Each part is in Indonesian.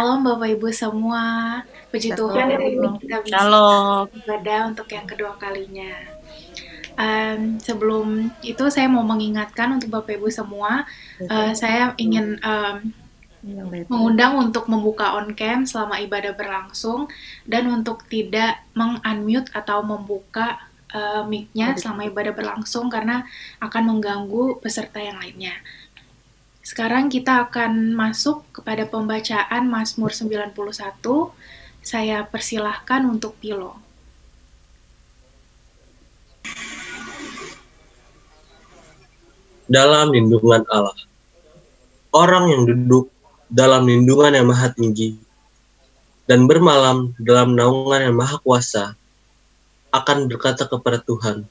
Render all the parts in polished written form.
Shalom Bapak Ibu semua. Puji Tuhan hari ini kita bisa Shalom. ibadah untuk yang kedua kalinya. Sebelum itu saya mau mengingatkan untuk Bapak Ibu semua, saya ingin mengundang untuk membuka on cam selama ibadah berlangsung dan untuk tidak meng-unmute atau membuka mic-nya selama ibadah berlangsung karena akan mengganggu peserta yang lainnya. Sekarang kita akan masuk kepada pembacaan Mazmur 91. Saya persilahkan untuk Pilo. Dalam lindungan Allah. Orang yang duduk dalam lindungan yang maha tinggi dan bermalam dalam naungan yang maha kuasa akan berkata kepada Tuhan,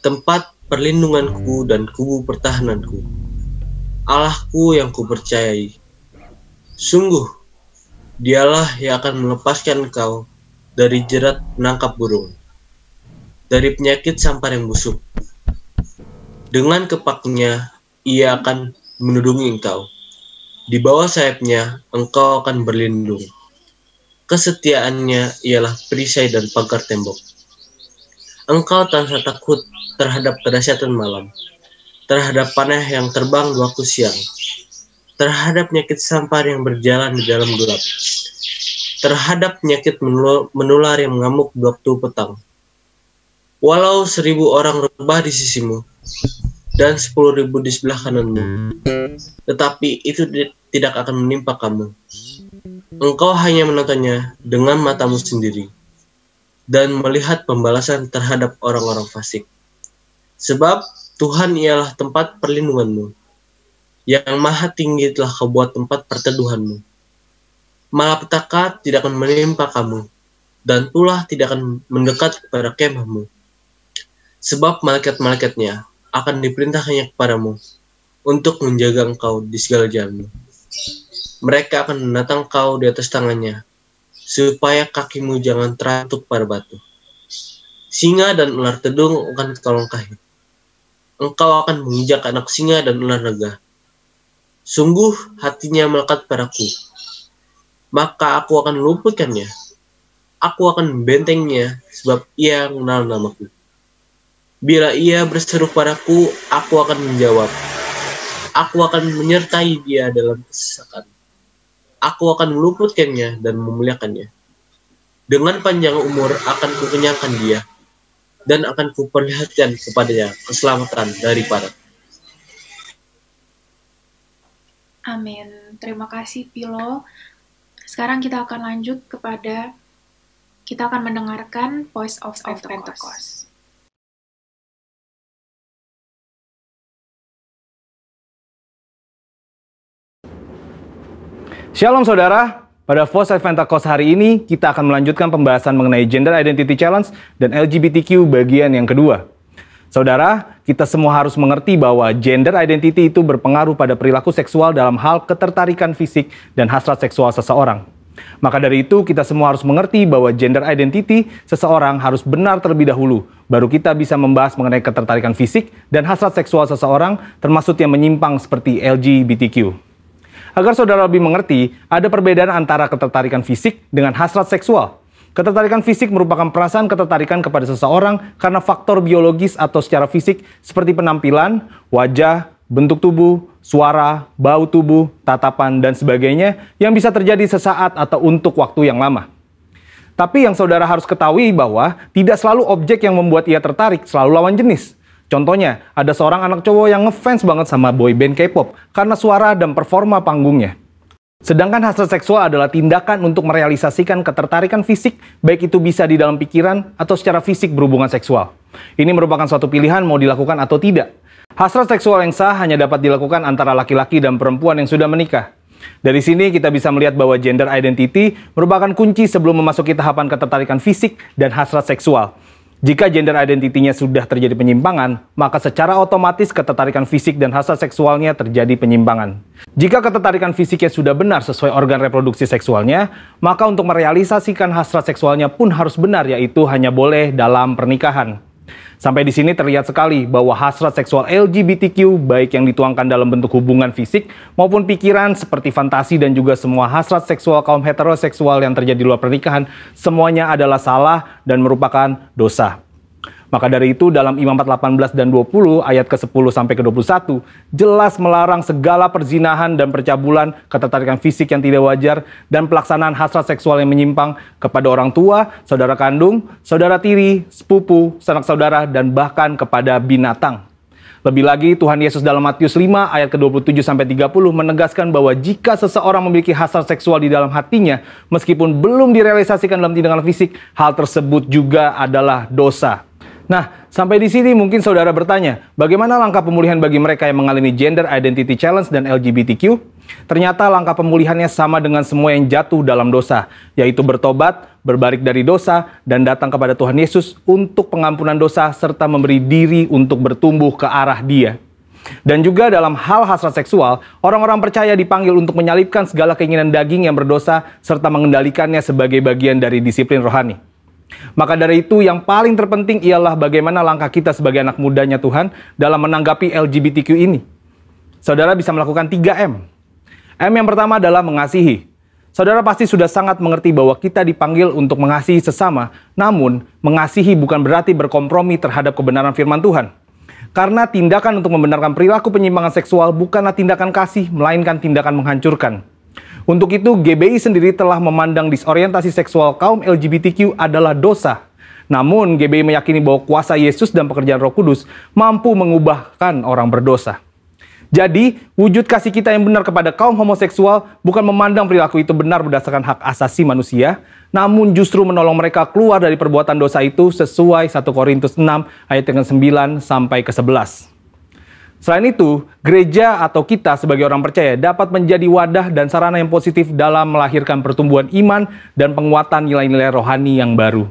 tempat perlindunganku dan kubu pertahananku, Allahku yang kupercayai. Sungguh, dialah yang akan melepaskan engkau dari jerat penangkap burung, dari penyakit sampar yang busuk. Dengan kepaknya, ia akan menudungi engkau. Di bawah sayapnya, engkau akan berlindung. Kesetiaannya ialah perisai dan pagar tembok. Engkau tak usah takut terhadap kedahsyatan malam, terhadap panah yang terbang di waktu siang, terhadap penyakit sampar yang berjalan di dalam gelap, terhadap penyakit menular yang mengamuk di waktu petang. Walau 1.000 orang rebah di sisimu, dan 10.000 di sebelah kananmu, tetapi itu tidak akan menimpa kamu. Engkau hanya menontonnya dengan matamu sendiri, dan melihat pembalasan terhadap orang-orang fasik. Sebab Tuhan ialah tempat perlindunganmu, yang maha tinggi telah kau buat tempat perteduhanmu. Malapetaka tidak akan menimpa kamu, dan tulah tidak akan mendekat kepada kemahmu. Sebab malaikat-malaikatnya akan diperintahkannya kepadamu untuk menjaga engkau di segala jalanmu. Mereka akan menatang kau di atas tangannya, supaya kakimu jangan terantuk pada batu. Singa dan ular tedung akan kau langkahi. Engkau akan menginjak anak singa dan ular naga. Sungguh hatinya melekat padaku, maka aku akan meluputkannya. Aku akan membentengnya, sebab ia mengenal namaku. Bila ia berseru padaku, aku akan menjawab. Aku akan menyertai dia dalam kesesakan. Aku akan meluputkannya dan memuliakannya. Dengan panjang umur akan kukenyangkan dia, dan akan kuperlihatkan kepadanya keselamatan daripada. Amin. Terima kasih Pilo. Sekarang kita akan lanjut kepada, kita akan mendengarkan Voice of Pentecost. Shalom saudara, pada Voice of Pentecost hari ini kita akan melanjutkan pembahasan mengenai Gender Identity Challenge dan LGBTQ bagian yang kedua. Saudara, kita semua harus mengerti bahwa gender identity itu berpengaruh pada perilaku seksual dalam hal ketertarikan fisik dan hasrat seksual seseorang. Maka dari itu kita semua harus mengerti bahwa gender identity seseorang harus benar terlebih dahulu, baru kita bisa membahas mengenai ketertarikan fisik dan hasrat seksual seseorang, termasuk yang menyimpang seperti LGBTQ. Agar saudara lebih mengerti, ada perbedaan antara ketertarikan fisik dengan hasrat seksual. Ketertarikan fisik merupakan perasaan ketertarikan kepada seseorang karena faktor biologis atau secara fisik seperti penampilan, wajah, bentuk tubuh, suara, bau tubuh, tatapan, dan sebagainya yang bisa terjadi sesaat atau untuk waktu yang lama. Tapi yang saudara harus ketahui bahwa tidak selalu objek yang membuat ia tertarik selalu lawan jenis. Contohnya, ada seorang anak cowok yang ngefans banget sama boyband K-pop karena suara dan performa panggungnya. Sedangkan hasrat seksual adalah tindakan untuk merealisasikan ketertarikan fisik, baik itu bisa di dalam pikiran atau secara fisik berhubungan seksual. Ini merupakan suatu pilihan mau dilakukan atau tidak. Hasrat seksual yang sah hanya dapat dilakukan antara laki-laki dan perempuan yang sudah menikah. Dari sini kita bisa melihat bahwa gender identity merupakan kunci sebelum memasuki tahapan ketertarikan fisik dan hasrat seksual. Jika gender identity-nya sudah terjadi penyimpangan, maka secara otomatis ketertarikan fisik dan hasrat seksualnya terjadi penyimpangan. Jika ketertarikan fisiknya sudah benar sesuai organ reproduksi seksualnya, maka untuk merealisasikan hasrat seksualnya pun harus benar, yaitu hanya boleh dalam pernikahan. Sampai di sini terlihat sekali bahwa hasrat seksual LGBTQ, baik yang dituangkan dalam bentuk hubungan fisik maupun pikiran seperti fantasi dan juga semua hasrat seksual kaum heteroseksual yang terjadi di luar pernikahan, semuanya adalah salah dan merupakan dosa. Maka dari itu dalam Imamat 18 dan 20 ayat ke-10 sampai ke-21 jelas melarang segala perzinahan dan percabulan, ketertarikan fisik yang tidak wajar, dan pelaksanaan hasrat seksual yang menyimpang kepada orang tua, saudara kandung, saudara tiri, sepupu, sanak saudara, dan bahkan kepada binatang. Lebih lagi, Tuhan Yesus dalam Matius 5 ayat ke-27 sampai 30 menegaskan bahwa jika seseorang memiliki hasrat seksual di dalam hatinya, meskipun belum direalisasikan dalam tindakan fisik, hal tersebut juga adalah dosa. Nah, sampai di sini mungkin saudara bertanya, bagaimana langkah pemulihan bagi mereka yang mengalami gender identity challenge dan LGBTQ? Ternyata langkah pemulihannya sama dengan semua yang jatuh dalam dosa, yaitu bertobat, berbalik dari dosa, dan datang kepada Tuhan Yesus untuk pengampunan dosa, serta memberi diri untuk bertumbuh ke arah Dia. Dan juga dalam hal hasrat seksual, orang-orang percaya dipanggil untuk menyalipkan segala keinginan daging yang berdosa, serta mengendalikannya sebagai bagian dari disiplin rohani. Maka dari itu yang paling terpenting ialah bagaimana langkah kita sebagai anak mudanya Tuhan dalam menanggapi LGBTQ ini. Saudara bisa melakukan 3M. M yang pertama adalah mengasihi. Saudara pasti sudah sangat mengerti bahwa kita dipanggil untuk mengasihi sesama, namun mengasihi bukan berarti berkompromi terhadap kebenaran firman Tuhan. Karena tindakan untuk membenarkan perilaku penyimpangan seksual bukanlah tindakan kasih, melainkan tindakan menghancurkan. Untuk itu, GBI sendiri telah memandang disorientasi seksual kaum LGBTQ adalah dosa. Namun, GBI meyakini bahwa kuasa Yesus dan pekerjaan Roh Kudus mampu mengubahkan orang berdosa. Jadi, wujud kasih kita yang benar kepada kaum homoseksual bukan memandang perilaku itu benar berdasarkan hak asasi manusia, namun justru menolong mereka keluar dari perbuatan dosa itu sesuai 1 Korintus 6 ayat yang 9 sampai ke 11. Selain itu, gereja atau kita sebagai orang percaya dapat menjadi wadah dan sarana yang positif dalam melahirkan pertumbuhan iman dan penguatan nilai-nilai rohani yang baru.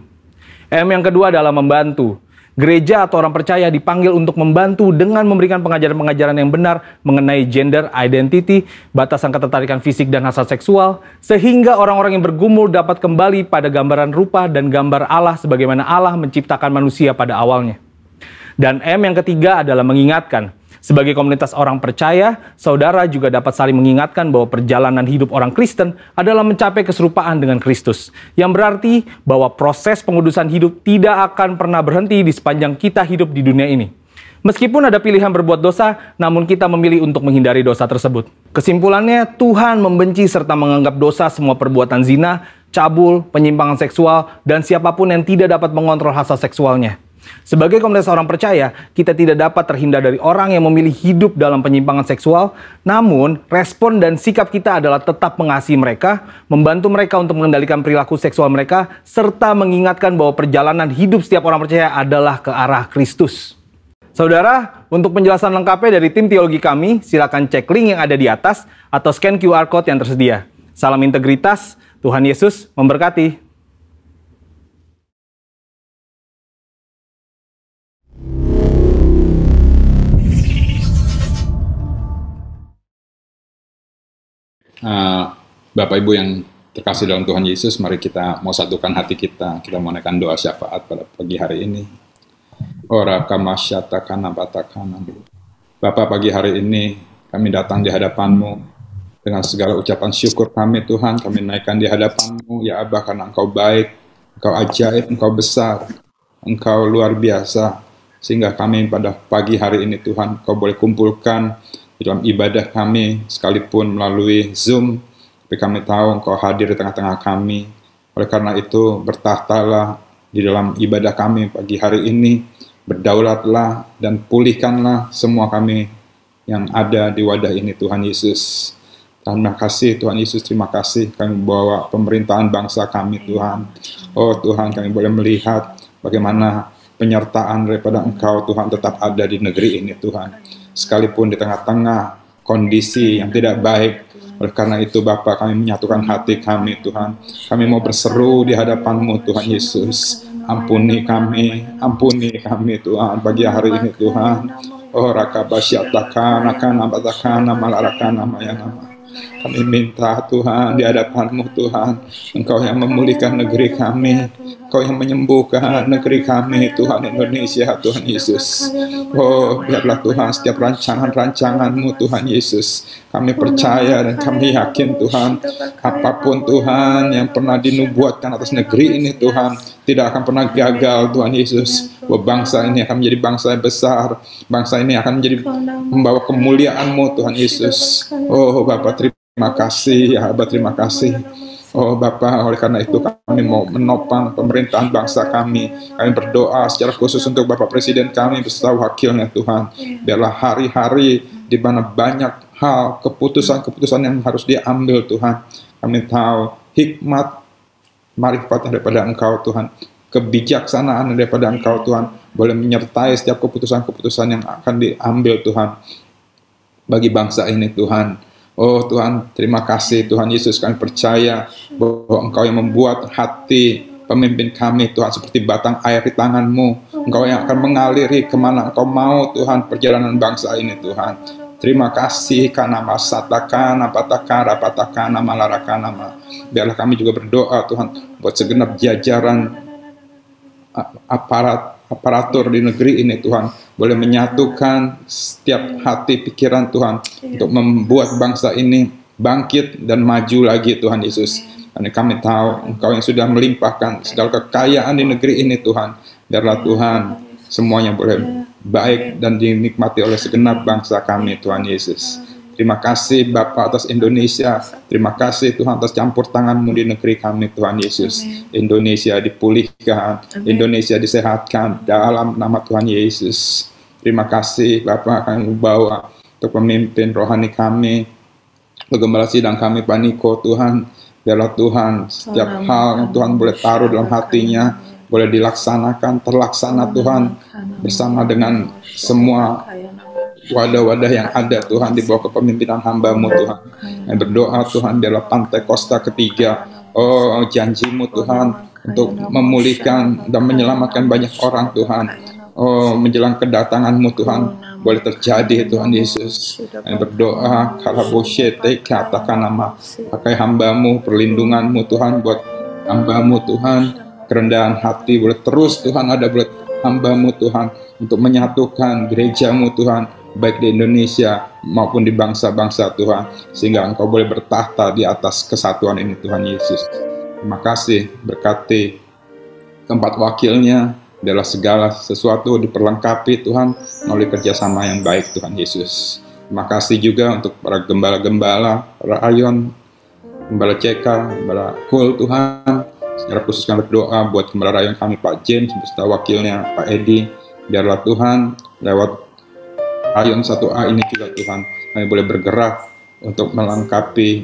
M yang kedua adalah membantu. Gereja atau orang percaya dipanggil untuk membantu dengan memberikan pengajaran-pengajaran yang benar mengenai gender identity, batasan ketertarikan fisik dan hasrat seksual, sehingga orang-orang yang bergumul dapat kembali pada gambaran rupa dan gambar Allah sebagaimana Allah menciptakan manusia pada awalnya. Dan M yang ketiga adalah mengingatkan. Sebagai komunitas orang percaya, saudara juga dapat saling mengingatkan bahwa perjalanan hidup orang Kristen adalah mencapai keserupaan dengan Kristus. Yang berarti bahwa proses pengudusan hidup tidak akan pernah berhenti di sepanjang kita hidup di dunia ini. Meskipun ada pilihan berbuat dosa, namun kita memilih untuk menghindari dosa tersebut. Kesimpulannya, Tuhan membenci serta menganggap dosa semua perbuatan zina, cabul, penyimpangan seksual, dan siapapun yang tidak dapat mengontrol hasrat seksualnya. Sebagai komunitas orang percaya, kita tidak dapat terhindar dari orang yang memilih hidup dalam penyimpangan seksual, namun respon dan sikap kita adalah tetap mengasihi mereka, membantu mereka untuk mengendalikan perilaku seksual mereka, serta mengingatkan bahwa perjalanan hidup setiap orang percaya adalah ke arah Kristus. Saudara, untuk penjelasan lengkapnya dari tim teologi kami, silakan cek link yang ada di atas atau scan QR Code yang tersedia. Salam integritas, Tuhan Yesus memberkati. Bapak Ibu yang terkasih dalam Tuhan Yesus, mari kita mau satukan hati kita. Kita mau naikkan doa syafaat pada pagi hari ini. Ora kamasyatakan abatakana. Bapak, pagi hari ini kami datang di hadapan-Mu dengan segala ucapan syukur kami Tuhan. Kami naikkan di hadapan-Mu ya Abah, karena Engkau baik, Engkau ajaib, Engkau besar, Engkau luar biasa. Sehingga kami pada pagi hari ini Tuhan, Engkau boleh kumpulkan di dalam ibadah kami, sekalipun melalui Zoom, tapi kami tahu Engkau hadir di tengah-tengah kami. Oleh karena itu, bertahtalah di dalam ibadah kami pagi hari ini, berdaulatlah dan pulihkanlah semua kami yang ada di wadah ini, Tuhan Yesus. Terima kasih Tuhan Yesus, terima kasih kami bawa pemerintahan bangsa kami Tuhan. Oh Tuhan, kami boleh melihat bagaimana penyertaan daripada Engkau Tuhan tetap ada di negeri ini Tuhan. Sekalipun di tengah-tengah kondisi yang tidak baik. Oleh karena itu Bapa, kami menyatukan hati kami Tuhan. Kami mau berseru di hadapan-Mu Tuhan Yesus. Ampuni kami Tuhan pagi hari ini Tuhan. Oh rakabasyatakan akan abatakan malarakan namanya nama. Kami minta Tuhan di hadapan-Mu Tuhan, Engkau yang memulihkan negeri kami, Engkau yang menyembuhkan negeri kami Tuhan Indonesia, Tuhan Yesus. Oh biarlah Tuhan setiap rancangan-rancangan-Mu Tuhan Yesus, kami percaya dan kami yakin Tuhan, apapun Tuhan yang pernah dinubuatkan atas negeri ini Tuhan, tidak akan pernah gagal Tuhan Yesus. Bangsa ini akan menjadi bangsa yang besar, bangsa ini akan menjadi membawa kemuliaan-Mu Tuhan Yesus. Oh Bapa terima kasih, ya Abah terima kasih. Oh Bapa, oleh karena itu kami mau menopang pemerintahan bangsa kami. Kami berdoa secara khusus untuk Bapak Presiden kami beserta wakilnya Tuhan. Biarlah hari-hari di mana banyak hal, keputusan-keputusan yang harus diambil Tuhan. Kami tahu hikmat, marifat daripada Engkau Tuhan, kebijaksanaan daripada Engkau Tuhan, boleh menyertai setiap keputusan-keputusan yang akan diambil Tuhan bagi bangsa ini Tuhan. Oh Tuhan, terima kasih Tuhan Yesus, kami percaya bahwa Engkau yang membuat hati pemimpin kami Tuhan seperti batang air di tangan-Mu. Engkau yang akan mengaliri kemana Engkau mau Tuhan perjalanan bangsa ini Tuhan. Terima kasih karena masatakan, apatakan, malarakan. Biarlah kami juga berdoa Tuhan buat segenap jajaran aparatur di negeri ini Tuhan, boleh menyatukan setiap hati pikiran Tuhan untuk membuat bangsa ini bangkit dan maju lagi Tuhan Yesus. Karena kami tahu Engkau yang sudah melimpahkan segala kekayaan di negeri ini Tuhan. Biarlah Tuhan semuanya boleh baik dan dinikmati oleh segenap bangsa kami Tuhan Yesus. Terima kasih Bapa atas Indonesia. Terima kasih Tuhan atas campur tangan-Mu di negeri kami Tuhan Yesus. Indonesia dipulihkan, Indonesia disehatkan dalam nama Tuhan Yesus. Terima kasih Bapa, kami bawa untuk pemimpin rohani kami, Gembala sidang kami Pak Niko Tuhan. Biarlah Tuhan setiap hal yang Tuhan boleh taruh dalam hatinya boleh dilaksanakan, terlaksana Tuhan bersama dengan semua wadah-wadah yang ada Tuhan di bawah kepemimpinan hamba-Mu Tuhan. Yang berdoa Tuhan biarlah Pantai Kosta ketiga, oh janji-Mu Tuhan untuk memulihkan dan menyelamatkan banyak orang Tuhan. Oh menjelang kedatangan-Mu Tuhan boleh terjadi Tuhan Yesus. Yang berdoa kalaboshete katakan nama pakai hamba-Mu, perlindungan-Mu Tuhan buat hamba-Mu Tuhan, kerendahan hati boleh terus Tuhan ada buat hamba-Mu Tuhan untuk menyatukan gereja-Mu Tuhan, baik di Indonesia maupun di bangsa-bangsa Tuhan, sehingga Engkau boleh bertahta di atas kesatuan ini Tuhan Yesus. Terima kasih, berkati tempat wakilnya, biarlah segala sesuatu diperlengkapi Tuhan melalui kerjasama yang baik Tuhan Yesus. Terima kasih juga untuk para gembala-gembala, para ayon, gembala CK, gembala Kul Tuhan. Secara khusus kami berdoa buat gembala rayon kami Pak James beserta wakilnya Pak Edi. Biarlah Tuhan lewat Ayon 1A ini juga Tuhan, kami boleh bergerak untuk melengkapi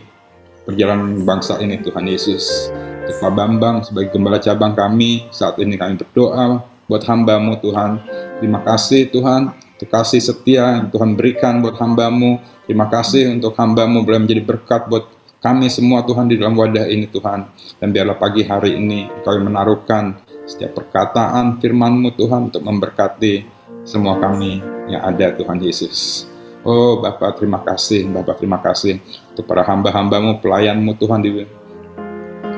perjalanan bangsa ini Tuhan Yesus. Untuk Pak Bambang sebagai gembala cabang kami, saat ini kami berdoa buat hamba-Mu Tuhan. Terima kasih Tuhan, untuk kasih setia yang Tuhan berikan buat hamba-Mu. Terima kasih untuk hamba-Mu boleh menjadi berkat buat kami semua Tuhan di dalam wadah ini Tuhan. Dan biarlah pagi hari ini Engkau yang menaruhkan setiap perkataan firman-Mu Tuhan untuk memberkati semua kami yang ada Tuhan Yesus. Oh Bapak terima kasih, Bapak terima kasih untuk para hamba-hamba-Mu, pelayan-Mu Tuhan di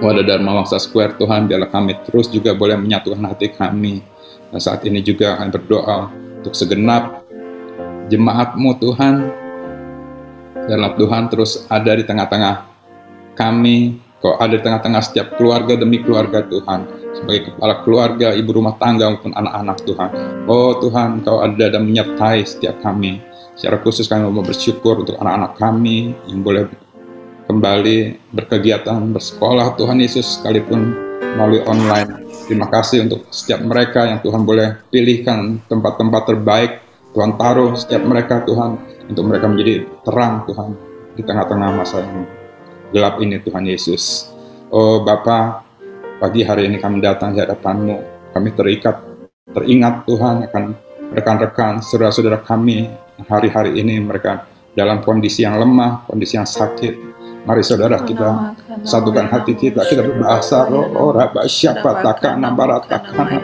Wadah Dharma Wangsa Square Tuhan. Biarlah kami terus juga boleh menyatukan hati kami. Dan saat ini juga kami berdoa untuk segenap jemaat-Mu Tuhan. Biarlah Tuhan terus ada di tengah-tengah kami, Kau ada di tengah-tengah setiap keluarga demi keluarga Tuhan. Sebagai kepala keluarga, ibu rumah tangga maupun anak-anak Tuhan. Oh Tuhan, Kau ada dan menyertai setiap kami. Secara khusus kami mau bersyukur untuk anak-anak kami yang boleh kembali berkegiatan, bersekolah Tuhan Yesus sekalipun melalui online. Terima kasih untuk setiap mereka yang Tuhan boleh pilihkan tempat-tempat terbaik. Tuhan taruh setiap mereka Tuhan untuk mereka menjadi terang Tuhan di tengah-tengah masa yang gelap ini Tuhan Yesus. Oh Bapa, pagi hari ini kami datang di hadapan-Mu. Kami teringat Tuhan akan rekan-rekan, saudara-saudara kami hari-hari ini mereka dalam kondisi yang lemah, kondisi yang sakit. Mari saudara kita satukan hati kita berbahasa roh rabasya takana baratakana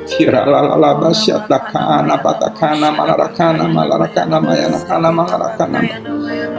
kira lalala basya takana patakana malarakana mayana kana malarakana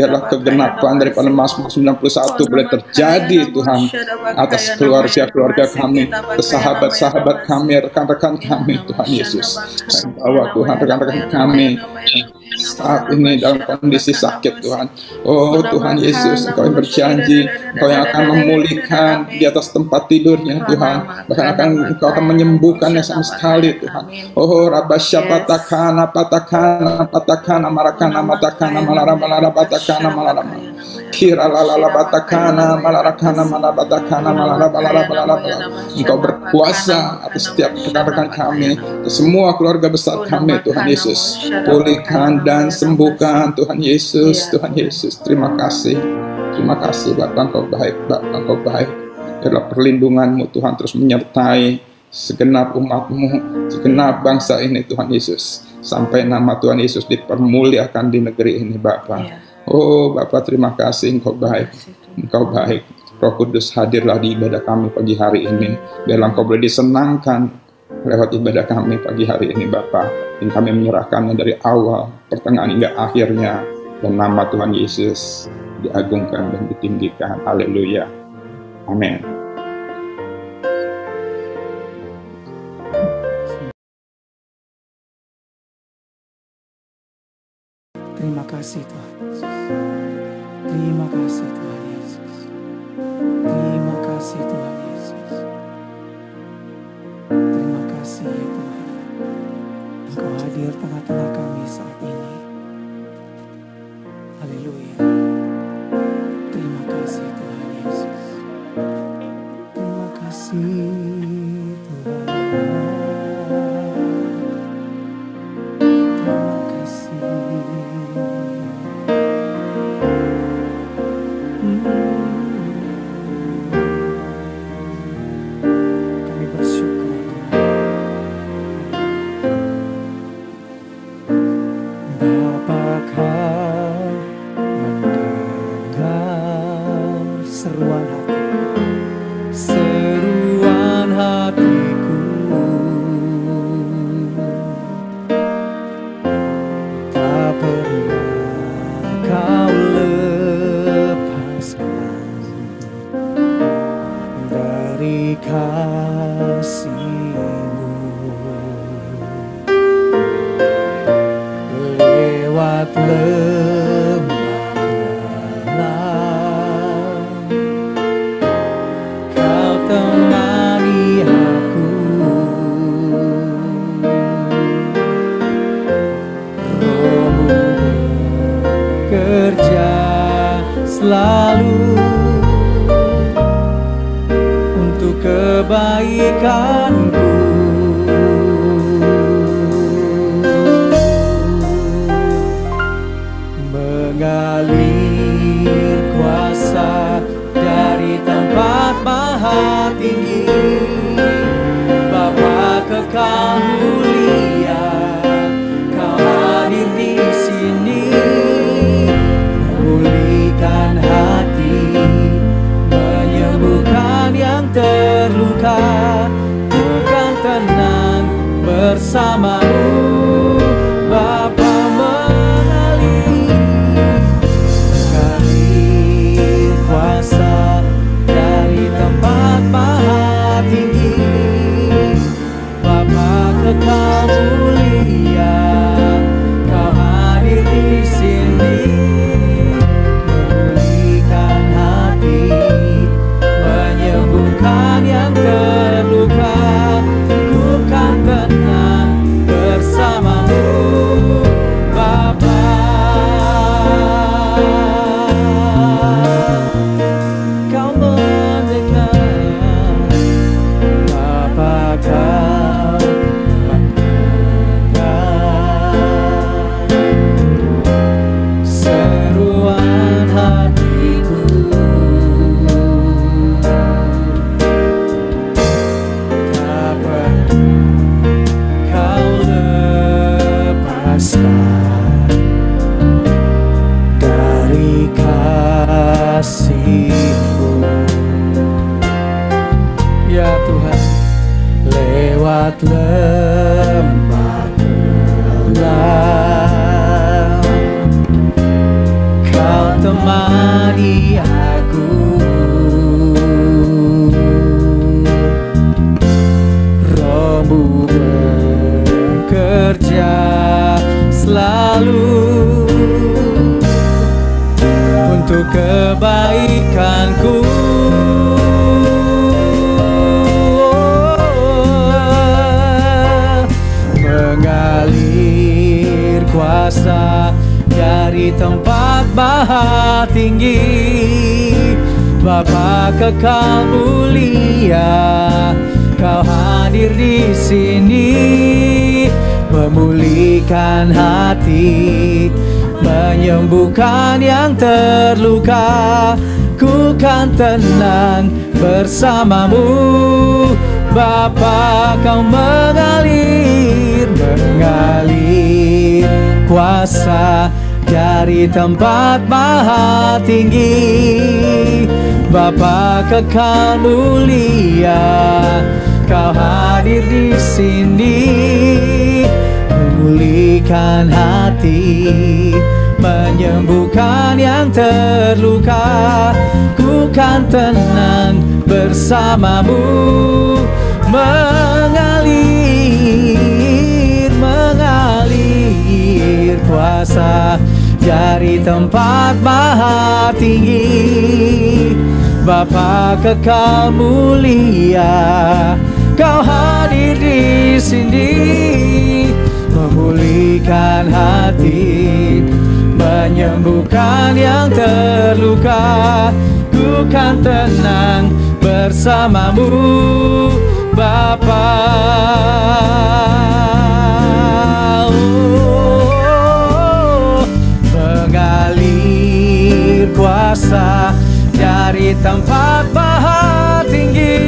biarlah kegenapan daripada Mazmur 91 boleh terjadi Tuhan atas keluarga-keluarga kami, sahabat-sahabat kami, rekan-rekan kami Tuhan Yesus. Bawa Tuhan rekan-rekan kami saat ini dalam kondisi sakit Tuhan. Oh Tuhan Yesus, Engkau yang berjanji, Engkau yang akan memulihkan di atas tempat tidurnya Tuhan, bahkan Engkau akan menyembuhkannya sama sekali Tuhan. Oh Rabbasya patakana marakana matakana malara patakana malara kira lalala patakana malarakana malabatakana malara. Engkau berkuasa atas setiap rekan-rekan kami, semua keluarga besar kami Tuhan Yesus. Pulihkan dan sembuhkan Tuhan Yesus, Tuhan Yesus. Terima kasih Bapa, Engkau baik, Bapa Engkau baik. Biarlah perlindungan-Mu Tuhan terus menyertai segenap umat-Mu, segenap bangsa ini Tuhan Yesus, sampai nama Tuhan Yesus dipermuliakan di negeri ini Bapa. Oh Bapa, terima kasih, Engkau baik, Engkau baik. Roh Kudus, hadirlah di ibadah kami pagi hari ini. Biarlah Engkau boleh disenangkan lewat ibadah kami pagi hari ini Bapa. Dan kami menyerahkannya dari awal, pertengahan hingga akhirnya. Dan nama Tuhan Yesus diagungkan dan ditinggikan. Haleluya. Amin. Terima kasih Tuhan Yesus. Terima kasih Tuhan Yesus. Terima kasih Tuhan Yesus. Terima kasih ya Tuhan. Engkau hadir tengah-tengah kami saat ini. Haleluya. Terima kasih Tuhan Yesus. Terima kasih Tuhan. Terima kasih. Kami bersyukur Bapa, Kau mendengar seruan hatiku, tak pernah Kau lepaskan dari kasih-Mu. Lewat lembah gelap, Kau temani aku. Roh-Mu bekerja selalu untuk kebaikanku. Mengalir kuasa dari tempat maha tinggi, Bapa kekal mulia, Kau hadir di sini, memulihkan hati, menyembuhkan yang terluka, bukan tenang bersama-Mu. Bapa mengalir kuasa dari tempat maha tinggi, Bapa kekal mulia, Kau hadir di sini, memulihkan hati, menyembuhkan yang terluka, bukan tenang bersama-Mu. Bapa, Kau mendengar, Bapa Kau mendengar seruan hatiku. Tak pernah Kau lepaskan dari kasih-Mu. Ya Tuhan, lembah gelap, Kau temani aku. Rohmu bekerja selalu untuk kebaikanku. Mengalir kuasa dari tempat maha tinggi, Bapa kekal mulia, Kau hadir di sini, memulihkan hati, menyembuhkan yang terluka. Ku kan tenang bersamamu, Bapa. Kau mengalir kuasa dari tempat maha tinggi, Bapa kekal mulia, Kau hadir di sini, memulihkan hati, menyembuhkan yang terluka. Ku kan tenang bersamamu, mengalir kuasa dari tempat maha tinggi, Bapa kekal mulia, Kau hadir di sini, memulihkan hati, menyembuhkan yang terluka. Ku kan tenang bersamamu, Bapa. Mengalir kuasa dari tempat maha tinggi,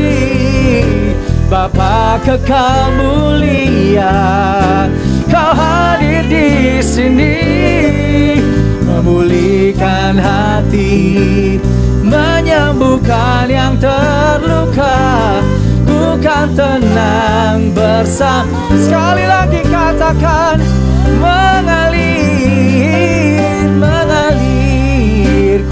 Bapa kekal mulia, Kau hadir di sini, memulihkan hati, menyembuhkan yang terluka. Ku kan tenang bersama. Sekali lagi katakan, mengalir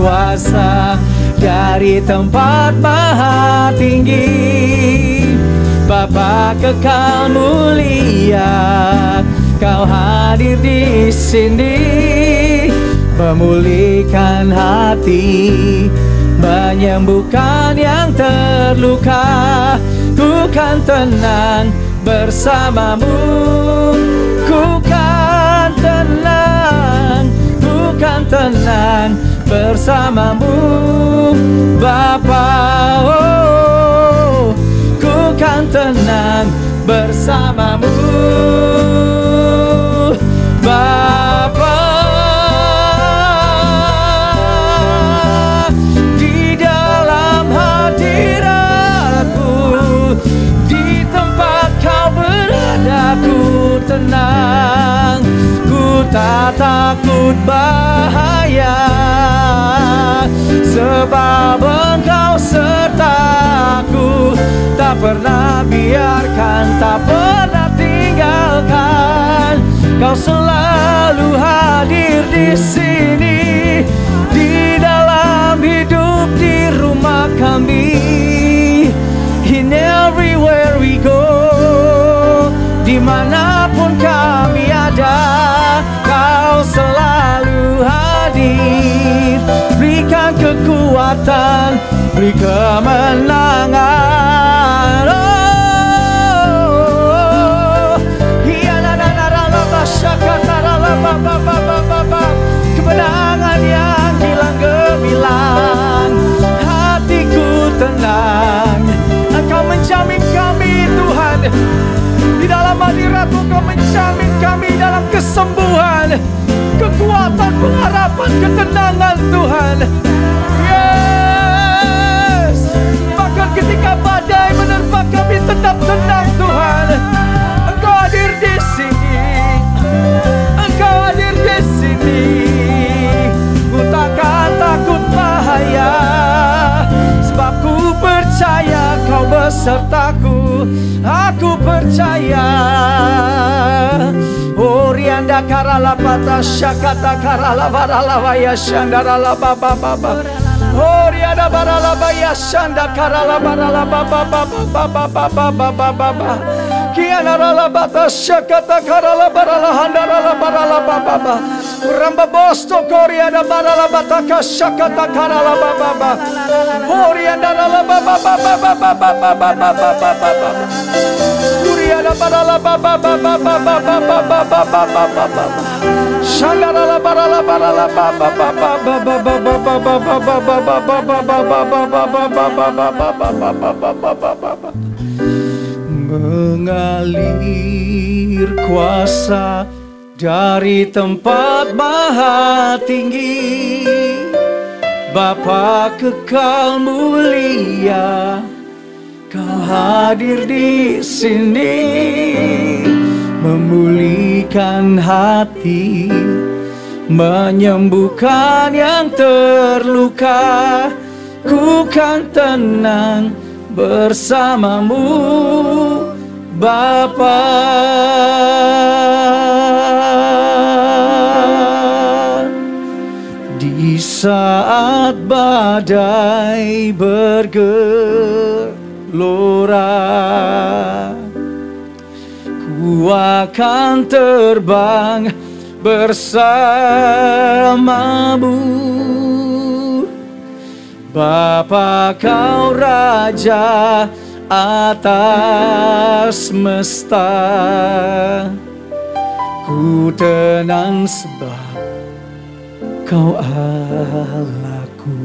kuasa dari tempat maha tinggi, Bapa kekal mulia, Kau hadir di sini, memulihkan hati, menyembuhkan yang terluka. Ku kan tenang bersamamu, ku kan tenang bersamamu, Bapa. Oh, ku kan tenang bersamamu, Bapa. Di dalam hadiratmu, di tempat Kau berada, ku tenang, ku tak takut bahaya, sebab Engkau sertaku, tak pernah biarkan, tak pernah tinggalkan. Kau selalu hadir di sini, di dalam hidup, di rumah kami, in everywhere we go. Dimanapun kami ada, Kau selalu hadir. Berikan kekuatan, beri kemenangan. Kemenangan yang hilang gemilang, hatiku tenang. Engkau menjamin kami, Tuhan. Di dalam hadirat-Mu Kau menjamin kami dalam kesembuhan, kekuatan, pengharapan, ketenangan, Tuhan. Yes. Bahkan ketika badai menerpa kami tetap tenang, Tuhan. Engkau hadir di sini, Engkau hadir di sini. Ku takkan takut bahaya, sebab ku percaya Kau besertaku. Aku percaya. Orianda karala pata syakata karala barala vaya shandara la baba baba. Orianda barala vaya shanda karala barala baba baba baba baba baba. Kiana la bata syakata karala barala handara la barala baba. Ramba bosto korianda barala bata syakata karala baba. Orianda la baba baba baba baba baba. Kurianda barala baba baba baba baba baba. Shandara la barala barala baba baba baba baba. Mengalir kuasa dari tempat maha tinggi, Bapa kekal mulia, Kau hadir di sini, memulihkan hati, menyembuhkan yang terluka. Ku kan tenang bersamamu, Bapa. Di saat badai bergelora, ku akan terbang bersamamu, Bapa. Kau Raja atas semesta, ku tenang sebab Kau Allahku.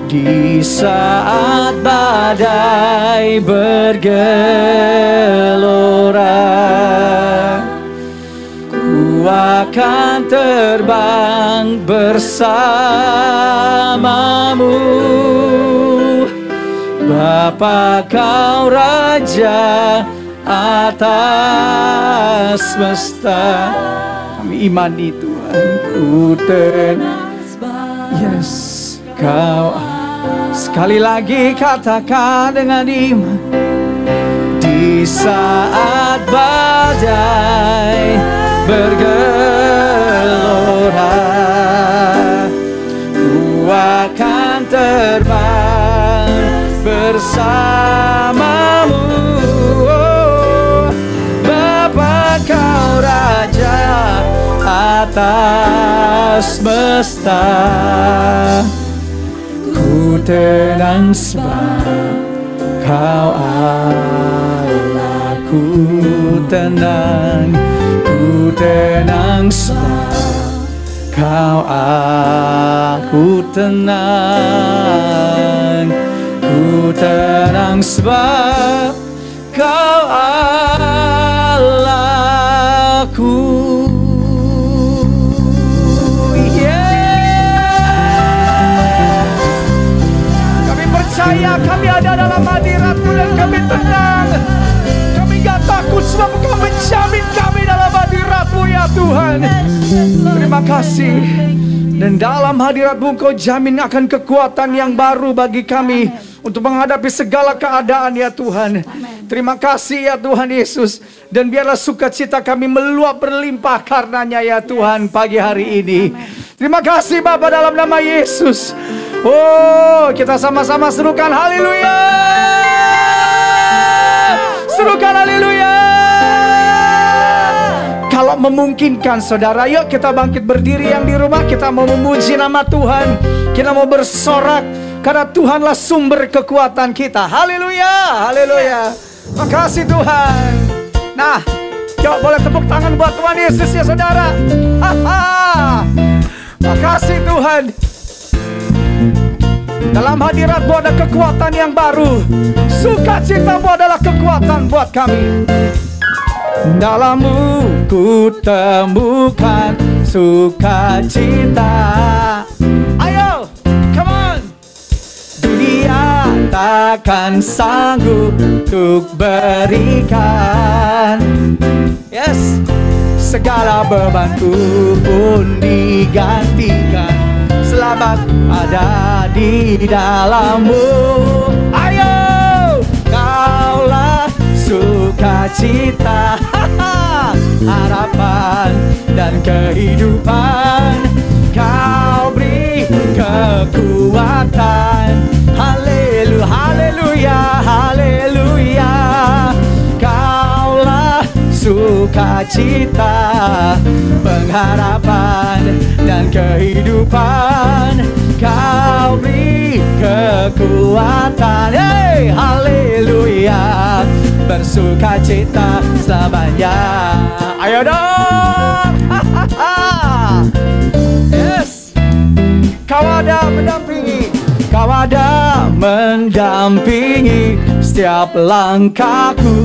Di saat badai bergelora, ku akan terbang bersamamu, Bapa. Kau Raja atas semesta. Kami imani Tuhan, ku tenang. Yes, Kau. Sekali lagi katakan dengan iman. Di saat badai bergelora, ku akan terbang bersamamu, Bapa. Kau Raja atas semesta, ku tenang sebab Kau Allahku. Tenang, ku tenang sebab Kau aku tenang, ku tenang sebab Kau Allahku. Kami ada dalam hadirat-Mu dan kami tenang. Kami gak takut sebab Engkau menjamin kami dalam hadirat-Mu ya Tuhan. Terima kasih. Dan dalam hadirat-Mu Engkau jamin akan kekuatan yang baru bagi kami untuk menghadapi segala keadaan ya Tuhan. Terima kasih ya Tuhan Yesus. Dan biarlah sukacita kami meluap berlimpah karenanya ya Tuhan pagi hari ini. Terima kasih Bapa dalam nama Yesus. Oh, kita sama-sama serukan haleluya. Serukan haleluya. Kalau memungkinkan saudara, yuk kita bangkit berdiri yang di rumah. Kita mau memuji nama Tuhan. Kita mau bersorak karena Tuhanlah sumber kekuatan kita. Haleluya, haleluya. Makasih Tuhan. Nah, yuk boleh tepuk tangan buat Tuhan Yesus ya saudara. Makasih Tuhan. Dalam hadirat-Mu ada kekuatan yang baru. Sukacita-Mu adalah kekuatan buat kami. Dalam-Mu ku temukan sukacita. Ayo, come on. Dunia takkan sanggup untuk berikan. Yes, segala bebanku pun digantikan. Selamat ada di dalam-Mu. Ayo, Kaulah sukacita, harapan dan kehidupan. Kau beri kekuatan. Haleluya, haleluya, haleluya. Kaulah sukacita, pengharapan dan kehidupan. Kau beri kekuatan. Hey, haleluya, bersukacita selamanya. Ayo dong. Yes. Kau ada mendampingi, kau ada mendampingi setiap langkahku.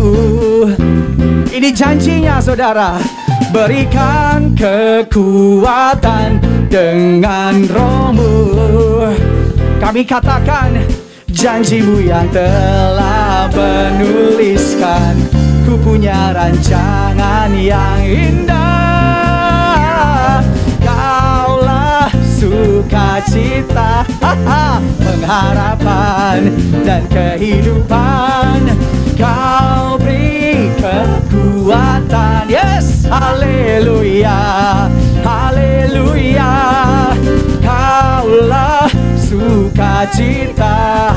Ini janjinya saudara, berikan kekuatan dengan rohmu. Kami katakan janjimu yang telah menuliskan, ku punya rancangan yang indah. Kaulah sukacita, pengharapan dan kehidupan. Kau beri kekuatan. Yes, haleluya, haleluya. Kaulah sukacita,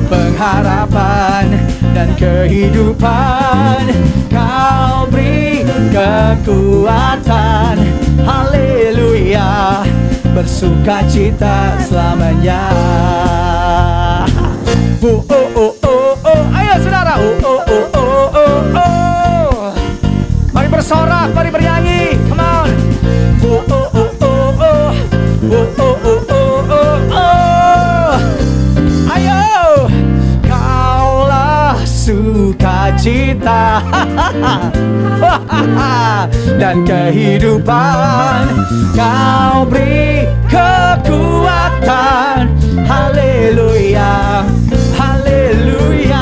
pengharapan dan kehidupan. Kau beri kekuatan. Haleluya, bersukacita selamanya. Oh, oh, oh, oh, oh. Ayo saudara. Oh, oh, oh, oh, oh, oh. Mari bersorak, mari bernyanyi. Come on. Oh, oh, oh, oh, oh. Oh, oh, oh, oh, oh, oh. Ayo. Kaulah sukacita dan kehidupan. Kau beri kekuatan. Haleluya, haleluya.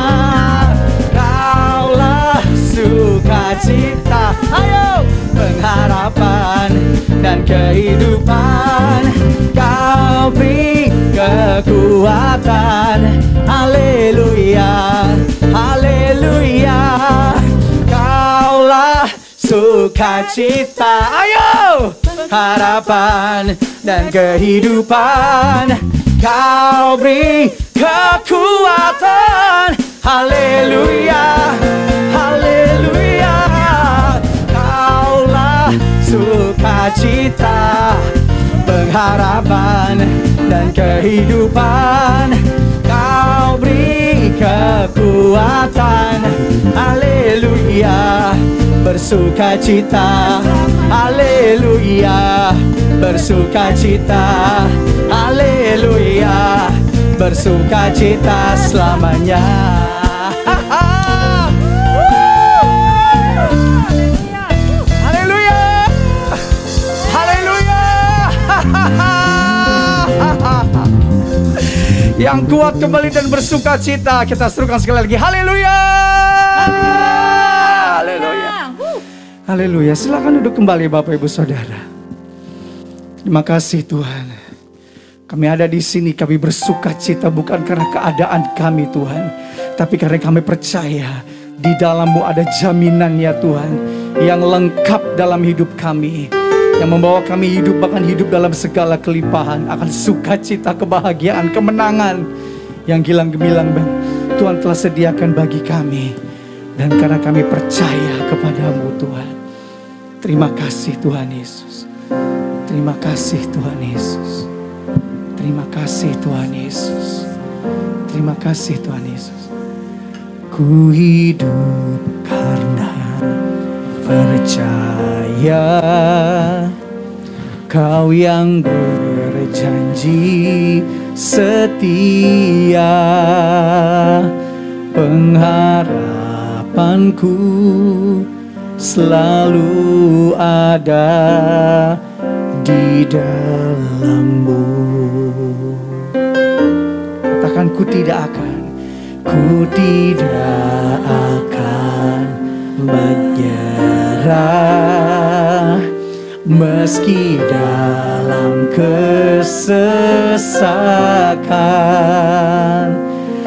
Kaulah sukacita, ayo, pengharapan dan kehidupan. Kau beri kekuatan. Haleluya, haleluya. Kaulah sukacita, ayo, harapan dan kehidupan. Kau beri kekuatan. Haleluya, haleluya. Kaulah sukacita, pengharapan dan kehidupan. Kau beri kekuatan. Haleluya, bersukacita. Haleluya, bersukacita. Haleluya, bersukacita selamanya. Haleluya, haleluya. Yang kuat kembali dan bersukacita, kita serukan sekali lagi. Haleluya, haleluya, haleluya. Silakan duduk kembali Bapak Ibu Saudara. Terima kasih Tuhan. Kami ada di sini, kami bersukacita bukan karena keadaan kami Tuhan, tapi karena kami percaya di dalam-Mu ada jaminan ya Tuhan, yang lengkap dalam hidup kami, yang membawa kami hidup, bahkan hidup dalam segala kelimpahan, akan sukacita, kebahagiaan, kemenangan yang gilang gemilang Tuhan telah sediakan bagi kami. Dan karena kami percaya kepadamu Tuhan, terima kasih Tuhan Yesus. Terima kasih Tuhan Yesus. Terima kasih Tuhan Yesus. Terima kasih Tuhan Yesus. Ku hidup karena percaya Kau yang berjanji setia. Pengharapanku selalu ada di dalam-Mu. Katakan, ku tidak akan menyerah, meski dalam kesesakan.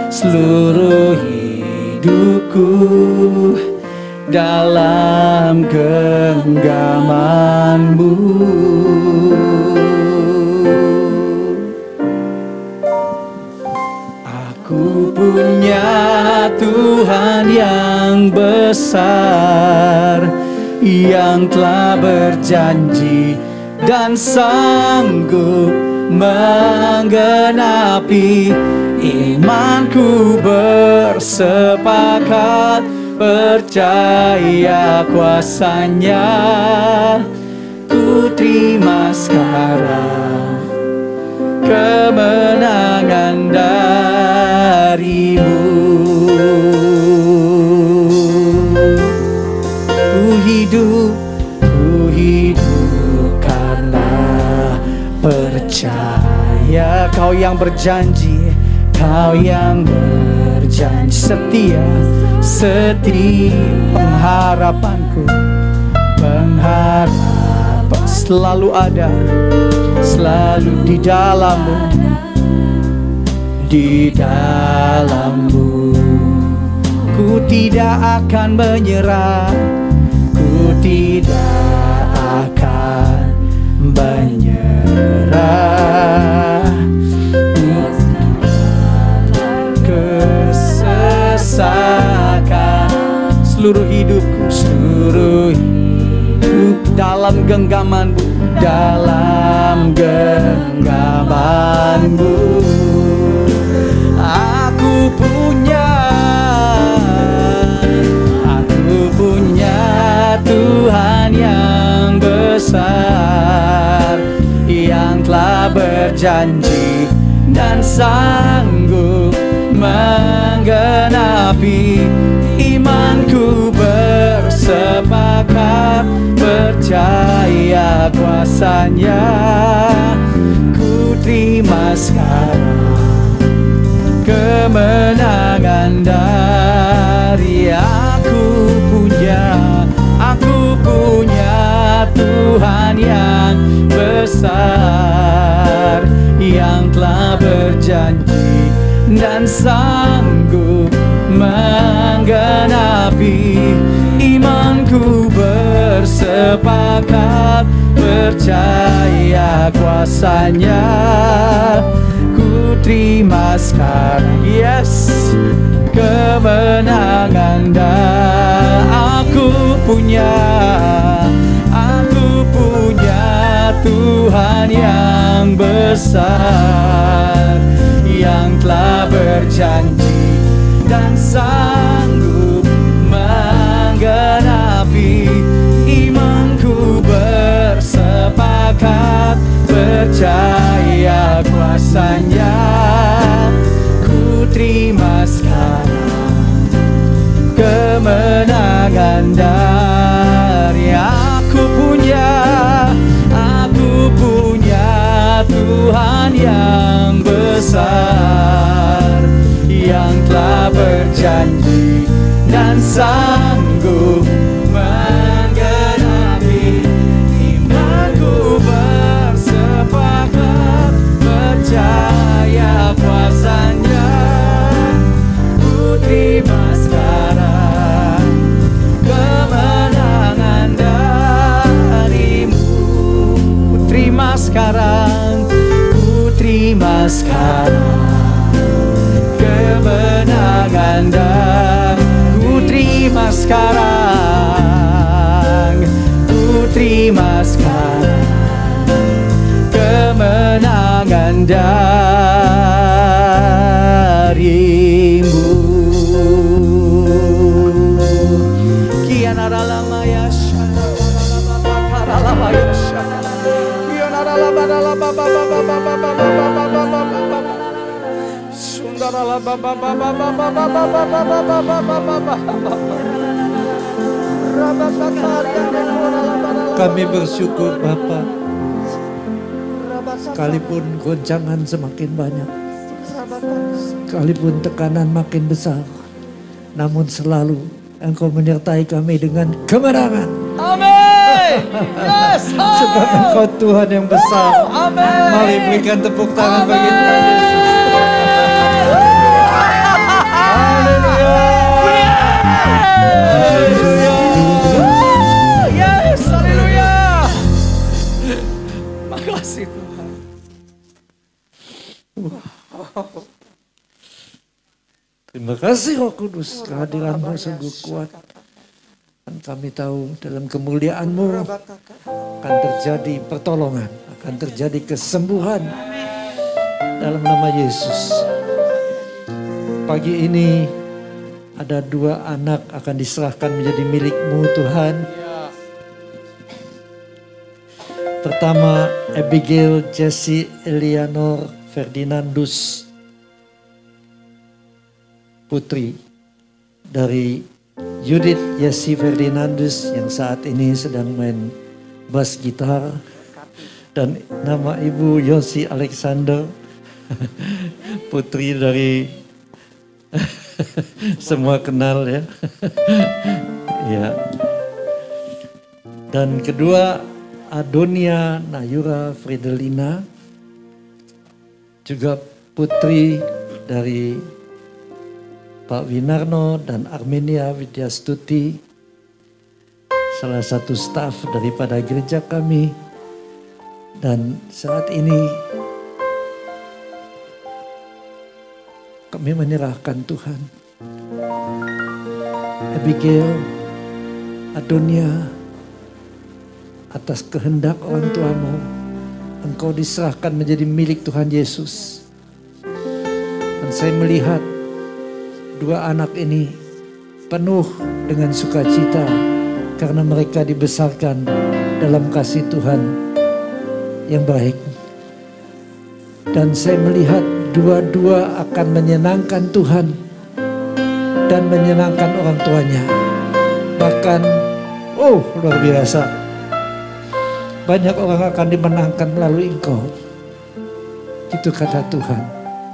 Seluruh hidupku aku dalam genggaman-Mu. Aku punya Tuhan yang besar, yang telah berjanji dan sanggup menggenapi. Imanku bersepakat percaya kuasa-Nya. Ku terima sekarang kemenangan dari-Mu. Ku hidup karena percaya. Kau yang berjanji, Kau yang berjanji setia, pengharapanku, pengharapan selalu ada, selalu di dalam-Mu, di dalam-Mu. Ku tidak akan menyerah, ku tidak akan menyerah. Kesesakan seluruh hidupku, dalam genggaman-Mu, dalam genggaman-Mu. Aku punya Tuhan yang besar, yang telah berjanji dan sanggup menggenapi. Imanku bersepakat percaya kuasa-Nya. Ku terima sekarang kemenangan dari aku punya Tuhan yang besar, yang telah berjanji dan sanggup menggenapi. Imanku bersepakat percaya kuasa-Nya. Ku terima sekarang, yes, kemenangan aku punya Tuhan yang besar, yang telah berjanji dan sanggup menggenapi. Imanku bersepakat percaya kuasa-Nya. Ku terima sekarang kemenangan dari aku punya Tuhan yang besar, yang telah berjanji dan sanggup menggenapi. Imanku bersepakat percaya kuasa-Nya. Ku terima sekarang kemenangan dari-Mu. Ku terima sekarang kemenangan ku terima sekarang kemenangan dari-Mu. Kami bersyukur Bapa, sekalipun goncangan semakin banyak, sekalipun tekanan makin besar, namun selalu Engkau menyertai kami dengan kemenangan. Amin. Yes. Sebab Engkau Tuhan yang besar. Amin. Mari berikan tepuk tangan bagi Tuhan Yesus. Haleluya. Haleluya. Yes, haleluya. Makasih Tuhan. Terima kasih Roh Kudus, kehadiran-Mu sungguh kuat. Dan kami tahu dalam kemuliaan-Mu akan terjadi pertolongan, akan terjadi kesembuhan dalam nama Yesus. Pagi ini ada 2 anak akan diserahkan menjadi milik-Mu Tuhan. Pertama, Abigail Jessie Eleanor Ferdinandus, putri dari Judith Jessie Ferdinandus yang saat ini sedang main bass gitar. Dan nama Ibu Yosi Alexander, putri dari semua kenal ya. Ya. Dan kedua, Adonia Nayura Fridelina, juga putri dari Pak Winarno dan Armenia Widyastuti, salah satu staf daripada gereja kami. Dan saat ini kami menyerahkan Tuhan. Abigail, Adonia, atas kehendak orang tuamu, engkau diserahkan menjadi milik Tuhan Yesus. Dan saya melihat 2 anak ini penuh dengan sukacita karena mereka dibesarkan dalam kasih Tuhan yang baik. Dan saya melihat dua-dua akan menyenangkan Tuhan dan menyenangkan orang tuanya. Bahkan, luar biasa. Banyak orang akan dimenangkan melalui engkau. Itu kata Tuhan.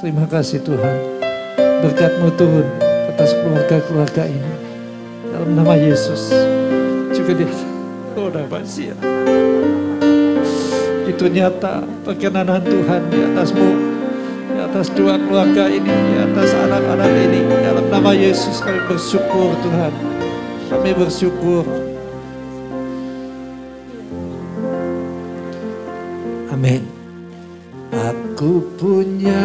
Terima kasih Tuhan. Berkat-Mu turun atas keluarga-keluarga ini. Dalam nama Yesus. Juga dia. Itu nyata perkenanan Tuhan di atas-Mu. Di atas 2 keluarga ini. Di atas anak-anak ini. Dalam nama Yesus kami bersyukur Tuhan. Kami bersyukur. Amin. Aku punya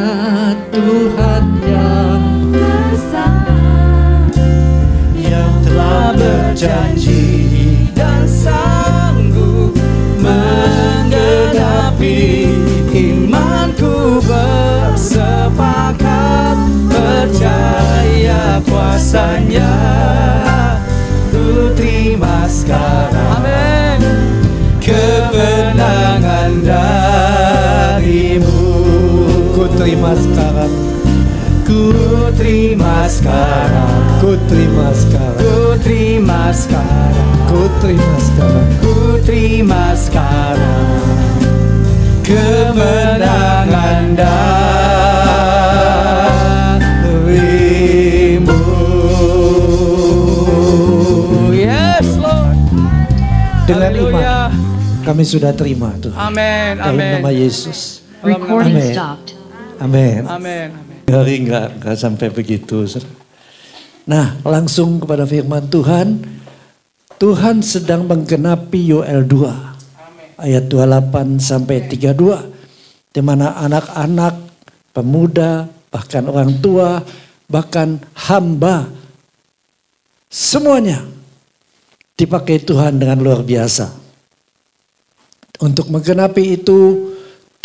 Tuhan yang besar, yang telah berjanji dan sanggup menggenapi. Imanku bersepakat percaya kuasa-Nya. Ku terima sekarang. Amin. Kemenangan dari-Mu. Ku terima sekarang. Ku terima sekarang. Ku terima sekarang. Ku terima sekarang. Ku terima sekarang. Ku terima sekarang. Kemenangan dari-Mu. Yes Lord. Dengan iman kami sudah terima Tuhan. Amin. Dalam nama Yesus. Recording Amin. stopped. Amin. Amin. Hari enggak sampai begitu. Nah, langsung kepada firman Tuhan. Tuhan sedang menggenapi Yoel 2. Ayat 28 sampai 32. Di mana anak-anak, pemuda, bahkan orang tua, bahkan hamba, semuanya dipakai Tuhan dengan luar biasa. Untuk menggenapi itu,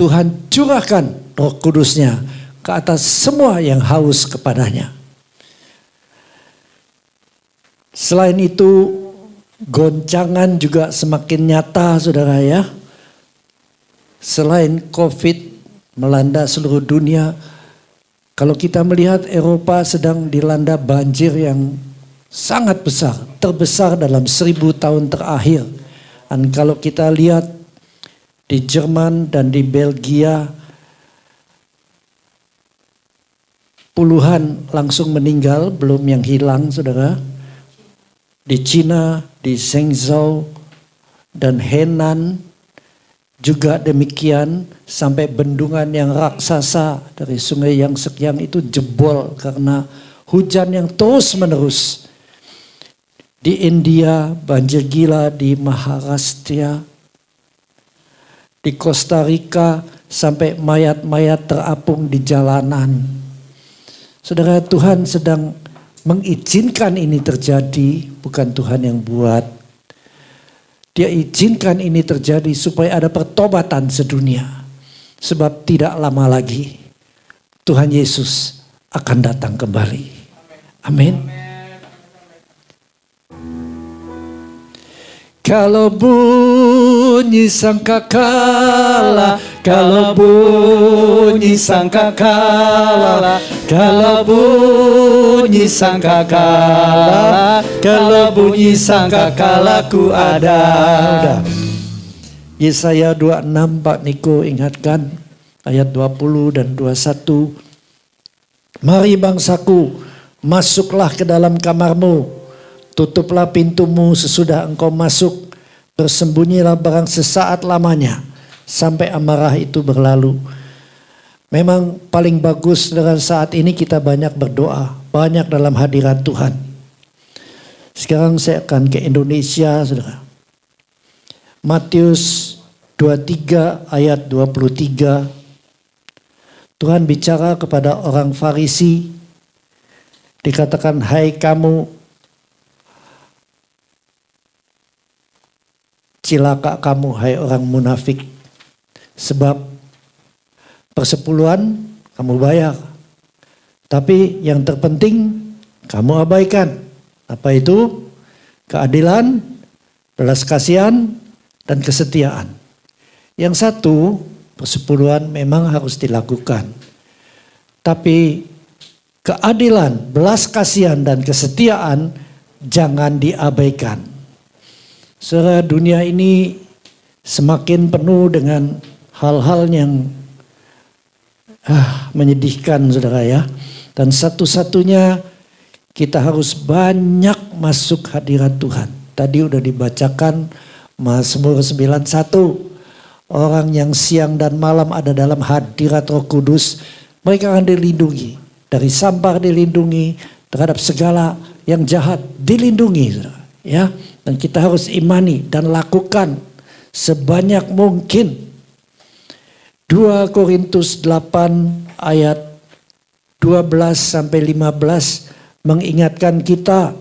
Tuhan curahkan Roh Kudus-Nya ke atas semua yang haus kepadanya. Selain itu, goncangan juga semakin nyata, saudara ya. Selain COVID melanda seluruh dunia, kalau kita melihat Eropa sedang dilanda banjir yang sangat besar, terbesar dalam 1000 tahun terakhir. Dan kalau kita lihat di Jerman dan di Belgia, puluhan langsung meninggal, belum yang hilang, saudara. Di Cina, di Zhengzhou dan Henan juga demikian, sampai bendungan yang raksasa dari sungai yang sekian itu jebol karena hujan yang terus menerus. Di India banjir gila, di Maharashtra, di Costa Rica sampai mayat-mayat terapung di jalanan. Saudara, Tuhan sedang mengizinkan ini terjadi, bukan Tuhan yang buat. Dia izinkan ini terjadi supaya ada pertobatan sedunia. Sebab tidak lama lagi Tuhan Yesus akan datang kembali. Amin. Kalau bunyi sangkakala, kalau bunyi sangkakala, kalau bunyi sangkakala, kalau bunyi sangkakala ku ada. Udah. Yesaya 26 Pak Niko ingatkan ayat 20 dan 21. Mari bangsaku, masuklah ke dalam kamarmu. Tutuplah pintumu sesudah engkau masuk, bersembunyilah barang sesaat lamanya, sampai amarah itu berlalu. Memang paling bagus dengan saat ini kita banyak berdoa, banyak dalam hadirat Tuhan. Sekarang saya akan ke Indonesia, saudara. Matius 23 ayat 23. Tuhan bicara kepada orang Farisi, dikatakan, hai kamu, cilaka kamu hai orang munafik, sebab persepuluhan kamu bayar, tapi yang terpenting kamu abaikan. Apa itu? Keadilan, belas kasihan, dan kesetiaan. Yang satu, persepuluhan memang harus dilakukan, tapi keadilan, belas kasihan, dan kesetiaan jangan diabaikan. Saudara, dunia ini semakin penuh dengan hal-hal yang menyedihkan, saudara ya. Dan satu-satunya kita harus banyak masuk hadirat Tuhan. Tadi udah dibacakan Mazmur 91. Orang yang siang dan malam ada dalam hadirat Roh Kudus, mereka akan dilindungi. Dari sampah dilindungi, terhadap segala yang jahat dilindungi, saudara. Ya. Dan kita harus imani dan lakukan sebanyak mungkin. 2 Korintus 8 ayat 12 sampai 15 mengingatkan kita.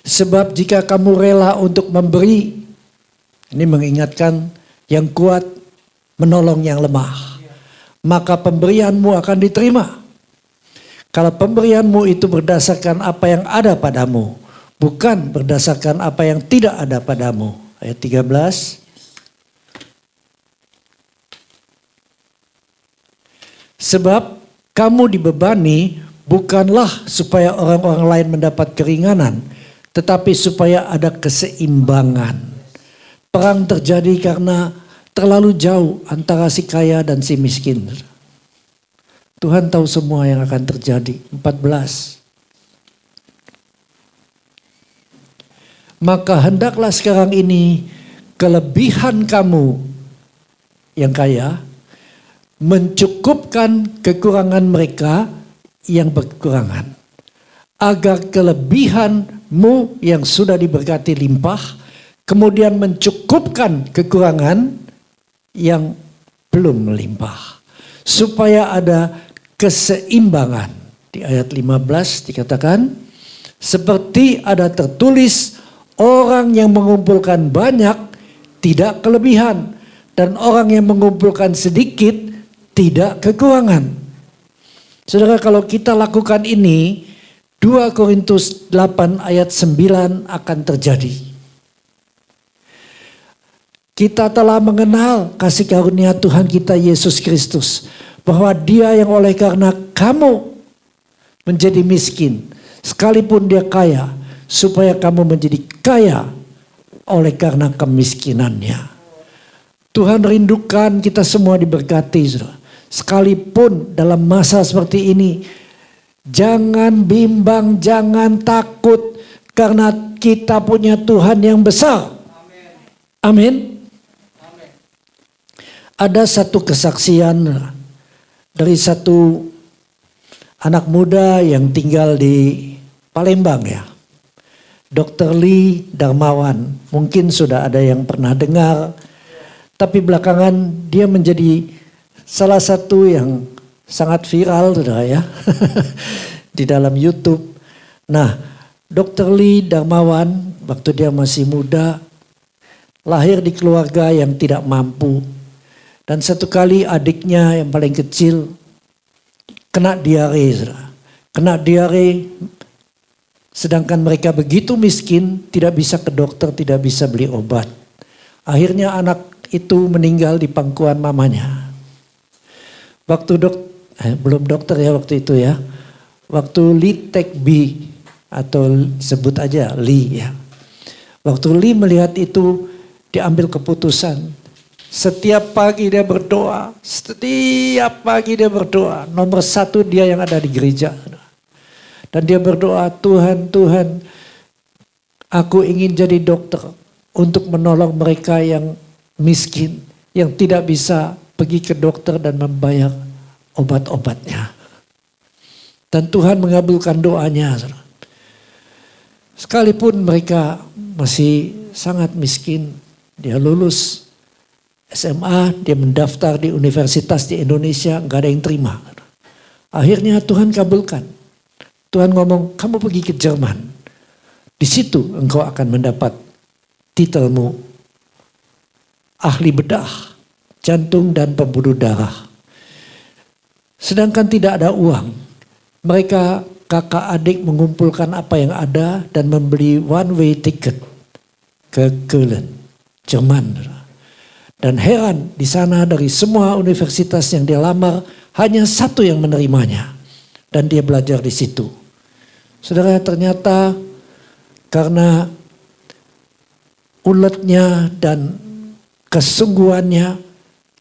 Sebab jika kamu rela untuk memberi, ini mengingatkan yang kuat menolong yang lemah, maka pemberianmu akan diterima. Kalau pemberianmu itu berdasarkan apa yang ada padamu, bukan berdasarkan apa yang tidak ada padamu. Ayat 13. Sebab kamu dibebani bukanlah supaya orang-orang lain mendapat keringanan, tetapi supaya ada keseimbangan. Perang terjadi karena terlalu jauh antara si kaya dan si miskin. Tuhan tahu semua yang akan terjadi. 14. Maka hendaklah sekarang ini kelebihan kamu yang kaya mencukupkan kekurangan mereka yang berkekurangan, agar kelebihanmu yang sudah diberkati limpah kemudian mencukupkan kekurangan yang belum melimpah, supaya ada keseimbangan. Di ayat 15 dikatakan, seperti ada tertulis, orang yang mengumpulkan banyak tidak kelebihan, dan orang yang mengumpulkan sedikit tidak kekurangan. Saudara, kalau kita lakukan ini, 2 Korintus 8 ayat 9 akan terjadi. Kita telah mengenal kasih karunia Tuhan kita Yesus Kristus, bahwa Dia yang oleh karena kamu menjadi miskin, sekalipun Dia kaya, supaya kamu menjadi kaya oleh karena kemiskinannya. Tuhan rindukan kita semua diberkati, saudara. Sekalipun dalam masa seperti ini, jangan bimbang, jangan takut, karena kita punya Tuhan yang besar. Amin. Ada satu kesaksian dari satu anak muda yang tinggal di Palembang ya. Dr. Lee Darmawan, mungkin sudah ada yang pernah dengar, tapi belakangan dia menjadi salah satu yang sangat viral saudara ya di dalam YouTube. Nah, Dr. Lee Darmawan waktu dia masih muda lahir di keluarga yang tidak mampu, dan satu kali adiknya yang paling kecil kena diare, saudara. Kena diare. Sedangkan mereka begitu miskin, tidak bisa ke dokter, tidak bisa beli obat. Akhirnya anak itu meninggal di pangkuan mamanya. Waktu belum dokter ya waktu itu ya. Waktu Lee Tech-B atau sebut aja Lee ya. Waktu Lee melihat itu, diambil keputusan. Setiap pagi dia berdoa. Setiap pagi dia berdoa. Nomor satu dia yang ada di gereja. Dan dia berdoa, Tuhan, Tuhan, aku ingin jadi dokter untuk menolong mereka yang miskin, yang tidak bisa pergi ke dokter dan membayar obat-obatnya. Dan Tuhan mengabulkan doanya. Sekalipun mereka masih sangat miskin, dia lulus SMA, dia mendaftar di universitas di Indonesia, nggak ada yang terima. Akhirnya Tuhan kabulkan. Tuhan ngomong, kamu pergi ke Jerman. Di situ engkau akan mendapat titelmu ahli bedah, jantung dan pembuluh darah. Sedangkan tidak ada uang. Mereka kakak adik mengumpulkan apa yang ada dan membeli one way ticket ke Köln, Jerman. Dan heran di sana dari semua universitas yang dia lamar hanya satu yang menerimanya. Dan dia belajar di situ. Saudara, ternyata karena uletnya dan kesungguhannya,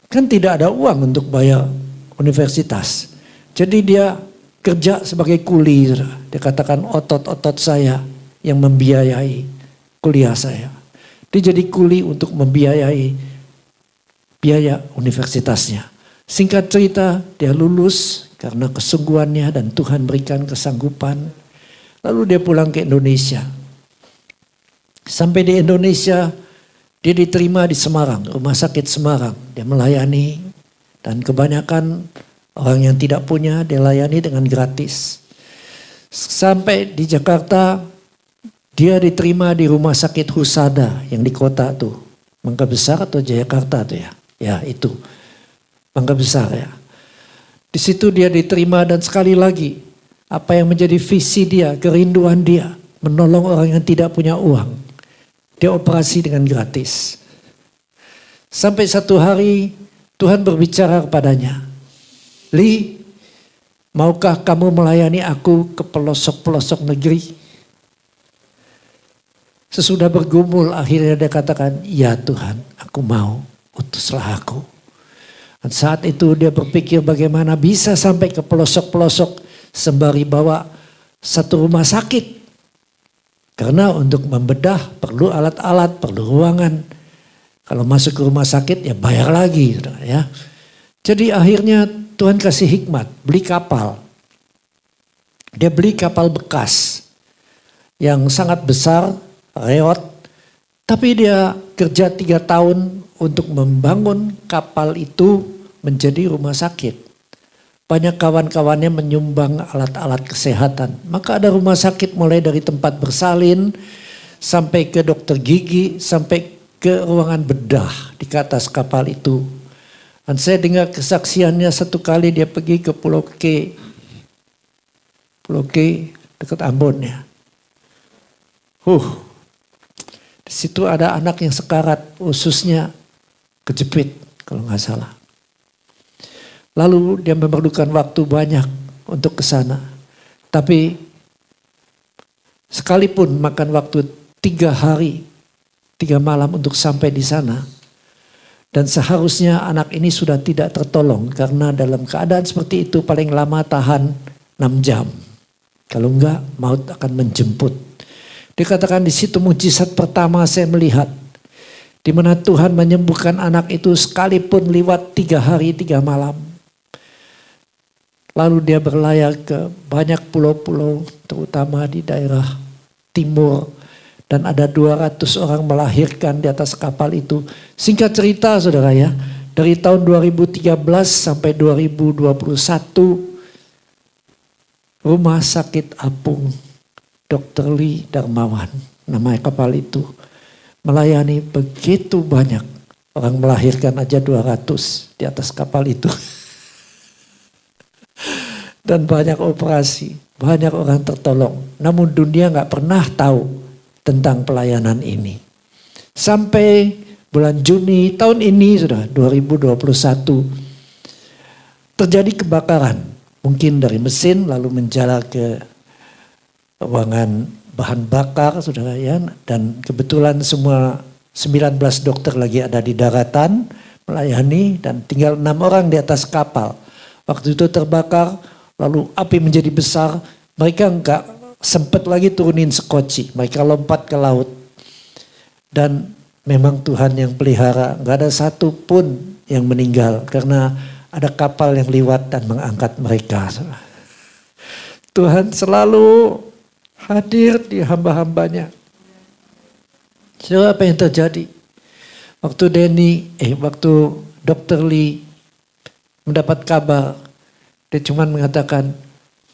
kan tidak ada uang untuk bayar universitas. Jadi dia kerja sebagai kuli. Dia katakan otot-otot saya yang membiayai kuliah saya. Dia jadi kuli untuk membiayai biaya universitasnya. Singkat cerita, dia lulus karena kesungguhannya dan Tuhan berikan kesanggupan. Lalu dia pulang ke Indonesia. Sampai di Indonesia, dia diterima di Semarang, rumah sakit Semarang. Dia melayani dan kebanyakan orang yang tidak punya dia layani dengan gratis. Sampai di Jakarta, dia diterima di rumah sakit Husada yang di kota tuh. Mangga Besar atau Jayakarta tuh ya. Ya itu, Mangga Besar ya. Di situ dia diterima dan sekali lagi apa yang menjadi visi dia, kerinduan dia, menolong orang yang tidak punya uang. Dia operasi dengan gratis. Sampai satu hari Tuhan berbicara kepadanya, Lee, maukah kamu melayani aku ke pelosok-pelosok negeri? Sesudah bergumul akhirnya dia katakan, ya Tuhan, aku mau, utuslah aku. Dan saat itu dia berpikir bagaimana bisa sampai ke pelosok-pelosok sembari bawa satu rumah sakit. Karena untuk membedah perlu alat-alat, perlu ruangan. Kalau masuk ke rumah sakit ya bayar lagi. Ya. Jadi akhirnya Tuhan kasih hikmat, beli kapal. Dia beli kapal bekas yang sangat besar, reot. Tapi dia kerja 3 tahun untuk membangun kapal itu menjadi rumah sakit. Banyak kawan-kawannya menyumbang alat-alat kesehatan. Maka ada rumah sakit mulai dari tempat bersalin sampai ke dokter gigi, sampai ke ruangan bedah di atas kapal itu. Dan saya dengar kesaksiannya satu kali dia pergi ke Pulau K. Pulau K dekat Ambon ya. Di situ ada anak yang sekarat, ususnya kejepit kalau nggak salah. Lalu dia memerlukan waktu banyak untuk ke sana. Tapi sekalipun makan waktu 3 hari, 3 malam untuk sampai di sana. Dan seharusnya anak ini sudah tidak tertolong. Karena dalam keadaan seperti itu paling lama tahan 6 jam. Kalau enggak maut akan menjemput. Dikatakan di situ mujizat pertama saya melihat. Di mana Tuhan menyembuhkan anak itu sekalipun lewat 3 hari 3 malam. Lalu dia berlayar ke banyak pulau-pulau, terutama di daerah timur. Dan ada 200 orang melahirkan di atas kapal itu. Singkat cerita saudara ya, dari tahun 2013 sampai 2021, Rumah Sakit Apung Dr. Lee Darmawan, nama kapal itu, melayani begitu banyak orang, melahirkan aja 200 di atas kapal itu. Dan banyak operasi, banyak orang tertolong. Namun dunia nggak pernah tahu tentang pelayanan ini. Sampai bulan Juni tahun ini sudah 2021 terjadi kebakaran. Mungkin dari mesin lalu menjalar ke ruangan bahan bakar saudara ya. Dan kebetulan semua 19 dokter lagi ada di daratan melayani dan tinggal 6 orang di atas kapal. Waktu itu terbakar lalu api menjadi besar, mereka enggak sempat lagi turunin sekoci, mereka lompat ke laut. Dan memang Tuhan yang pelihara, enggak ada satu pun yang meninggal karena ada kapal yang liwat dan mengangkat mereka. Tuhan selalu hadir di hamba-hambanya. Saudara, apa yang terjadi? Waktu waktu Dr. Lee mendapat kabar, dia cuma mengatakan,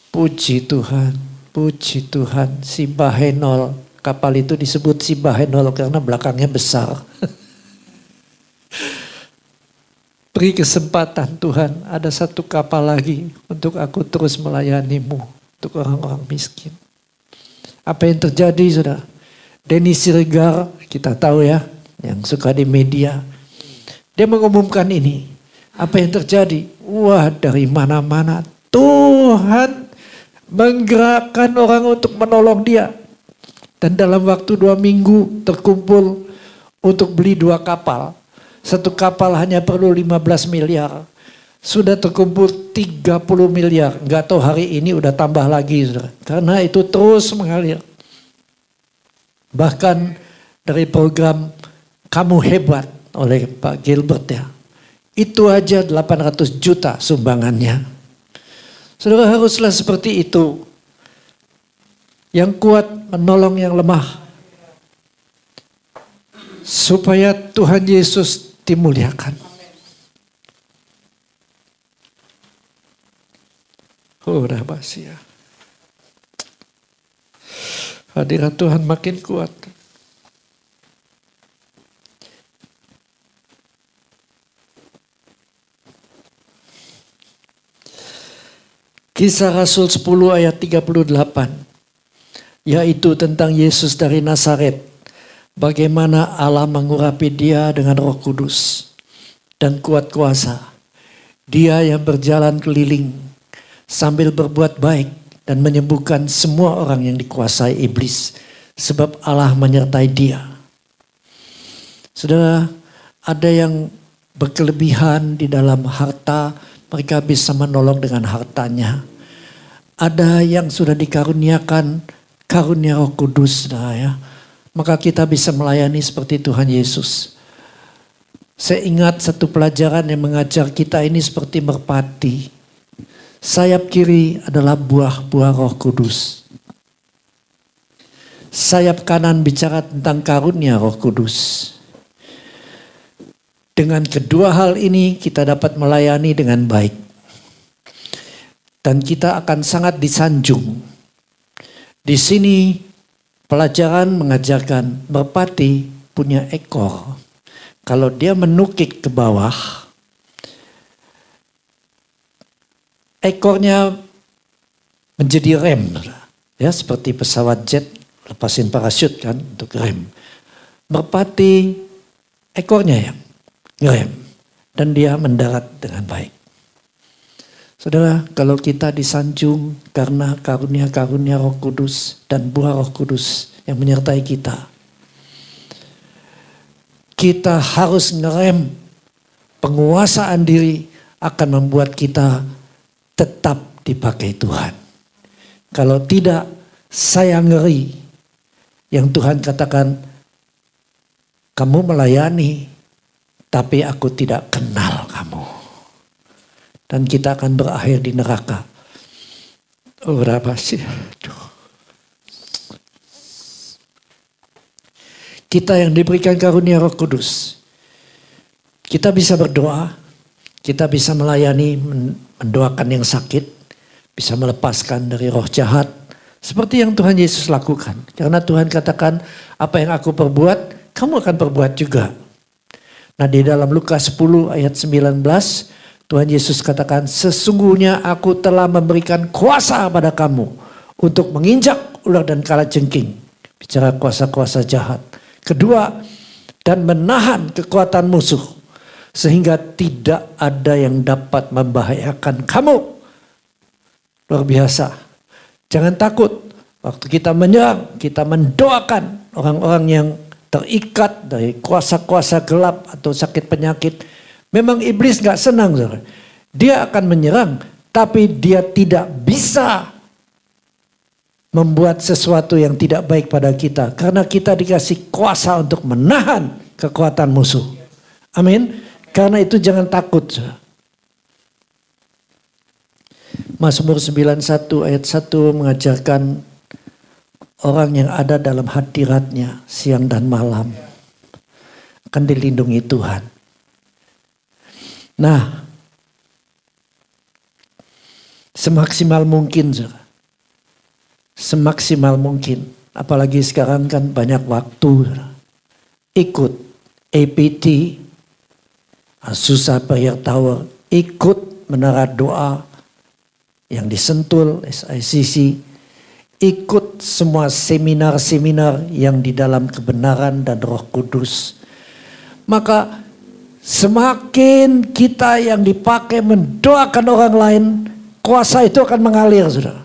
puji Tuhan, puji Tuhan, si Bahenol. Kapal itu disebut si Bahenol karena belakangnya besar. Beri kesempatan Tuhan, ada satu kapal lagi untuk aku terus melayanimu, untuk orang-orang miskin. Apa yang terjadi saudara? Denny Siregar, kita tahu ya, yang suka di media. Dia mengumumkan ini. Apa yang terjadi? Wah, dari mana-mana Tuhan menggerakkan orang untuk menolong dia. Dan dalam waktu 2 minggu terkumpul untuk beli 2 kapal. Satu kapal hanya perlu 15 miliar. Sudah terkumpul 30 miliar. Nggak tahu hari ini udah tambah lagi. Saudara. Karena itu terus mengalir. Bahkan dari program Kamu Hebat oleh Pak Gilbert ya. Itu aja 800 juta sumbangannya. Saudara, haruslah seperti itu. Yang kuat menolong yang lemah. Supaya Tuhan Yesus dimuliakan. Oh, rahasia. Hadirat Tuhan makin kuat. Kisah Rasul 10 ayat 38. Yaitu tentang Yesus dari Nazaret. Bagaimana Allah mengurapi dia dengan Roh Kudus dan kuat kuasa. Dia yang berjalan keliling sambil berbuat baik dan menyembuhkan semua orang yang dikuasai iblis. Sebab Allah menyertai dia. Saudara, ada yang berkelebihan di dalam harta, mereka bisa menolong dengan hartanya. Ada yang sudah dikaruniakan karunia Roh Kudus, saudara ya. Maka kita bisa melayani seperti Tuhan Yesus. Saya ingat satu pelajaran yang mengajar kita ini seperti merpati. Sayap kiri adalah buah-buah Roh Kudus. Sayap kanan bicara tentang karunia Roh Kudus. Dengan kedua hal ini kita dapat melayani dengan baik. Dan kita akan sangat disanjung. Di sini pelajaran mengajarkan merpati punya ekor. Kalau dia menukik ke bawah, ekornya menjadi rem. Ya, seperti pesawat jet lepasin parasut kan untuk rem. Merpati ekornya yang ngerem. Dan dia mendarat dengan baik. Saudara, kalau kita disanjung karena karunia-karunia Roh Kudus dan buah Roh Kudus yang menyertai kita. Kita harus ngerem. Penguasaan diri akan membuat kita tetap dipakai Tuhan. Kalau tidak, saya ngeri. Yang Tuhan katakan, kamu melayani, tapi aku tidak kenal kamu. Dan kita akan berakhir di neraka. Kita yang diberikan karunia Roh Kudus, kita bisa berdoa, kita bisa melayani, mendoakan yang sakit, bisa melepaskan dari roh jahat, seperti yang Tuhan Yesus lakukan. Karena Tuhan katakan, apa yang aku perbuat, kamu akan perbuat juga. Nah, di dalam Lukas 10 ayat 19, Tuhan Yesus katakan, sesungguhnya aku telah memberikan kuasa pada kamu untuk menginjak ular dan kalajengking. Bicara kuasa-kuasa jahat. Kedua, dan menahan kekuatan musuh, sehingga tidak ada yang dapat membahayakan kamu. Luar biasa. Jangan takut. Waktu kita menyerang, kita mendoakan orang-orang yang terikat dari kuasa-kuasa gelap atau sakit penyakit. Memang iblis gak senang. Dia akan menyerang, tapi dia tidak bisa membuat sesuatu yang tidak baik pada kita. Karena kita dikasih kuasa untuk menahan kekuatan musuh. Amin. Karena itu jangan takut. Mazmur 91 ayat 1 mengajarkan orang yang ada dalam hadiratnya siang dan malam akan dilindungi Tuhan. Nah, semaksimal mungkin, semaksimal mungkin, apalagi sekarang kan banyak waktu, ikut APT, Azusa Prayer Tower, ikut menara doa yang di Sentul, SICC, ikut semua seminar-seminar yang di dalam kebenaran dan Roh Kudus. Maka semakin kita yang dipakai mendoakan orang lain, kuasa itu akan mengalir, saudara.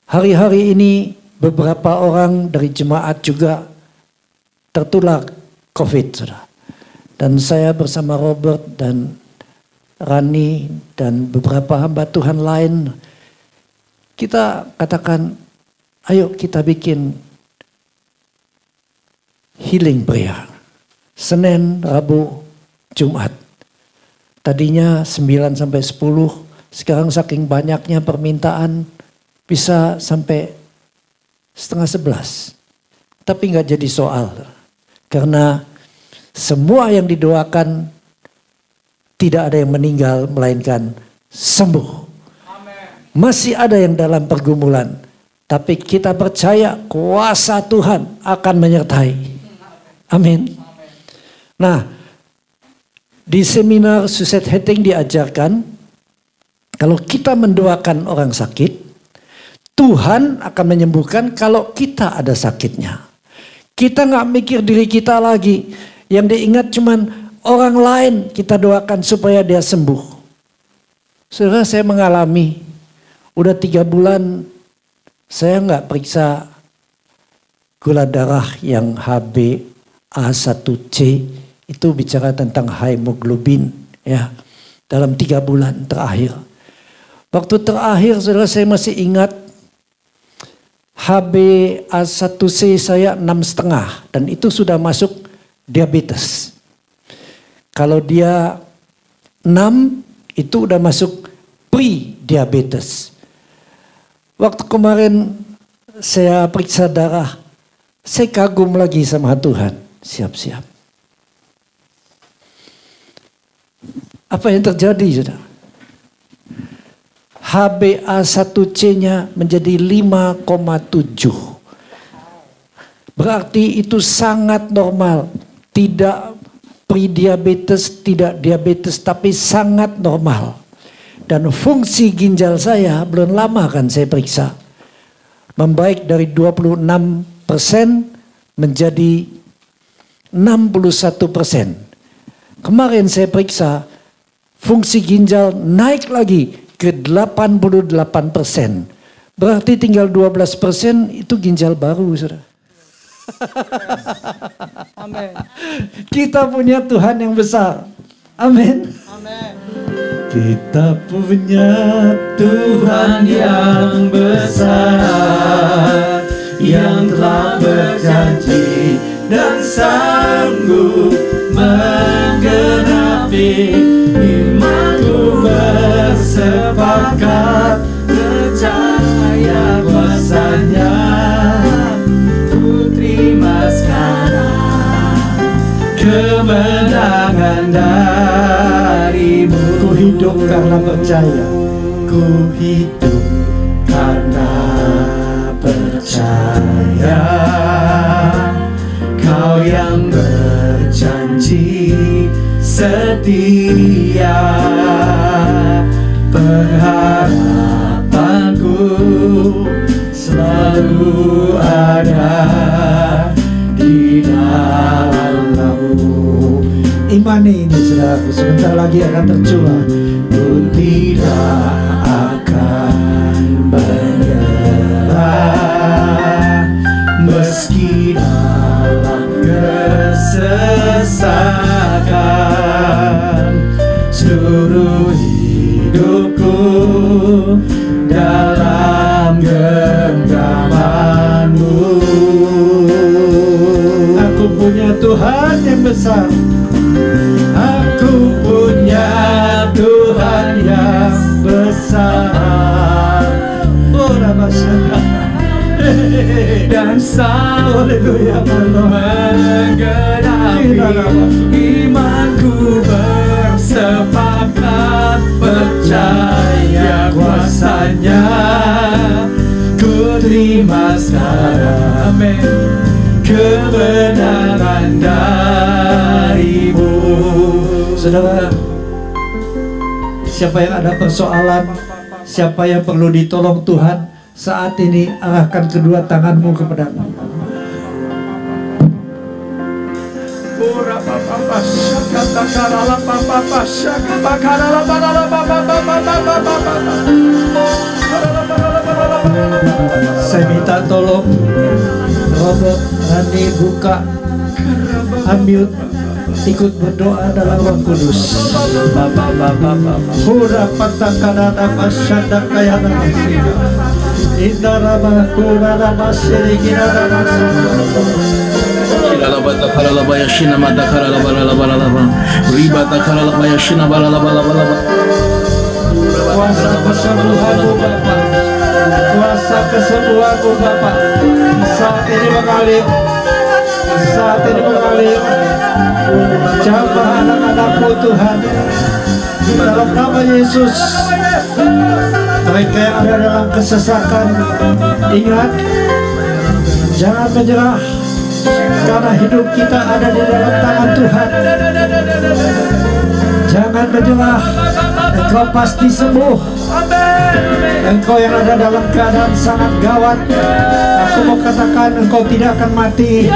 Hari-hari ini beberapa orang dari jemaat juga tertular COVID, saudara. Dan saya bersama Robert dan Rani dan beberapa hamba Tuhan lain, kita katakan, ayo kita bikin healing prayer. Senin, Rabu, Jumat. Tadinya 9 sampai 10, sekarang saking banyaknya permintaan bisa sampai setengah 11. Tapi nggak jadi soal. Karena semua yang didoakan tidak ada yang meninggal melainkan sembuh. Masih ada yang dalam pergumulan. Tapi kita percaya kuasa Tuhan akan menyertai. Amin. Nah, di seminar Suset Heting diajarkan, kalau kita mendoakan orang sakit, Tuhan akan menyembuhkan kalau kita ada sakitnya. Kita nggak mikir diri kita lagi. Yang diingat cuman orang lain kita doakan supaya dia sembuh. Saudara, saya mengalami, udah 3 bulan saya nggak periksa gula darah yang HbA1c, itu bicara tentang hemoglobin ya, dalam 3 bulan terakhir. Waktu terakhir saudara saya masih ingat HbA1c saya 6,5 dan itu sudah masuk diabetes. Kalau dia 6 itu udah masuk pre-diabetes. Waktu kemarin saya periksa darah, saya kagum lagi sama Tuhan. Siap-siap. Apa yang terjadi, saudara? HbA1c-nya menjadi 5,7. Berarti itu sangat normal. Tidak pre-diabetes, tidak diabetes, tapi sangat normal. Dan fungsi ginjal saya belum lama kan saya periksa. Membaik dari 26% menjadi 61%. Kemarin saya periksa, fungsi ginjal naik lagi ke 88%. Berarti tinggal 12% itu ginjal baru, saudara. Amin. Kita punya Tuhan yang besar. Amin. Amin. Kita punya Tuhan yang besar, yang telah berjanji dan sanggup menggenapi. Imanku bersepakat kemenangan darimu. Ku hidup karena percaya. Ku hidup karena percaya. Kau yang berjanji setia, pengharapanku selalu ada di dalam-Mu. Imani ini saudaraku, sebentar lagi akan tercurah. Ku tidak akan menyerah meski dalam kesesakan. Seluruh hidupku dalam genggaman-Mu. Aku punya Tuhan yang besar. Aku punya Tuhan yang besar. Oh, Rabbasana. Dan selalu menggenapi imanku, bersepakat percaya kuasanya. Ku terima sekarang, amin, kebenaran darimu. Saudara, siapa yang ada persoalan, siapa yang perlu ditolong Tuhan, saat ini arahkan kedua tanganmu kepadaku. Saya minta tolong Robert, Rani, buka, unmute, ikut berdoa dalam Roh Kudus. Hura patakana masyada kaya namasika. Indarama hura namasirikina namasika. Kuasa kesembuhanmu Bapa, kuasa kesembuhanmu Bapa, saat ini mengalir, saat ini mengalir. Jamah anak-anakmu Tuhan, dalam nama Yesus. Mereka yang ada dalam kesesakan, ingat, jangan menyerah, karena hidup kita ada di dalam tangan Tuhan. Jangan menyerah, engkau pasti sembuh. Engkau yang ada dalam keadaan sangat gawat, aku mau katakan engkau tidak akan mati,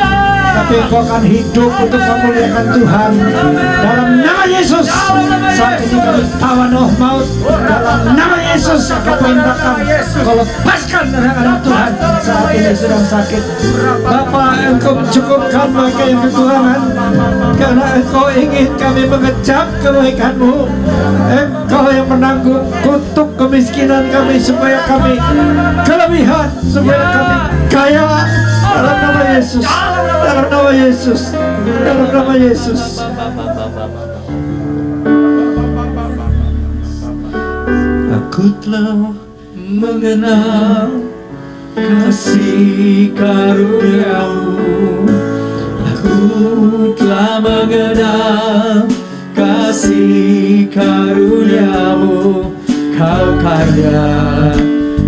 tapi engkau akan hidup untuk memuliakan Tuhan. Dalam nama Yesus, saat ini kami tawan roh maut. Dalam nama Yesus, aku perintahkan kau lepaskan anak-anak Tuhan saat ini sedang sakit. Bapa, engkau cukupkan mereka yang kekurangan, karena engkau ingin kami mengecap kebaikan-Mu. Engkau yang menanggung kutuk kemiskinan kami, supaya kami kelebihan, supaya kami kaya. Dalam nama Yesus, dalam nama Yesus, dalam nama Yesus. Aku telah mengenal kasih karunia-Mu. Aku telah mengenal kasih karunia-Mu. Kau kaya,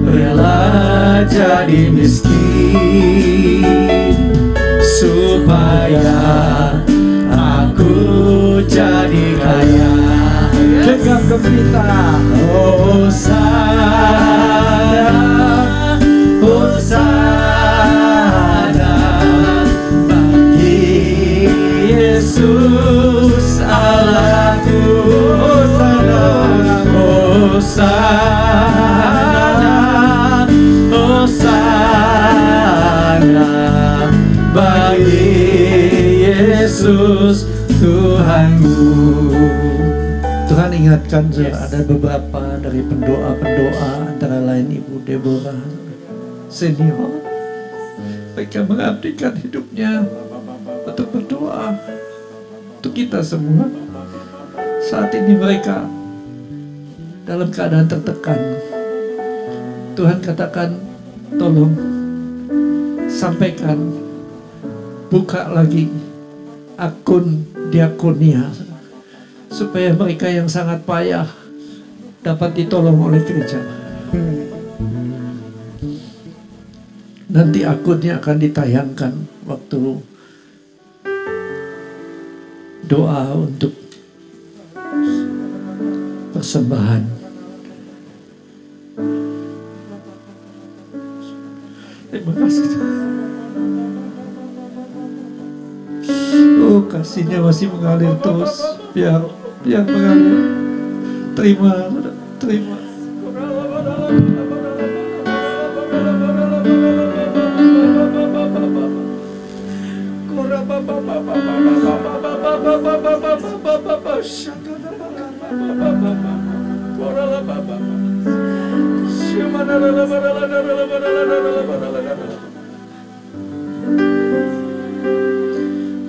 rela jadi miskin, supaya aku jadi kaya. Genggam gembira. Hosana, Hosana bagi Yesus Allahku. Hosana, Hosana, Hosana bagi Yesus Tuhanku. Tuhan ingatkan, ada beberapa dari pendoa-pendoa, antara lain Ibu Deborah senior. Mereka mengabdikan hidupnya untuk berdoa untuk kita semua. Saat ini mereka dalam keadaan tertekan. Tuhan katakan, tolong sampaikan, buka lagi akun diakonia, supaya mereka yang sangat payah dapat ditolong oleh gereja. Nanti akunnya akan ditayangkan waktu doa untuk persembahan. Terima kasih. Oh, kasihnya masih mengalir terus. Biar mengalir. Terima.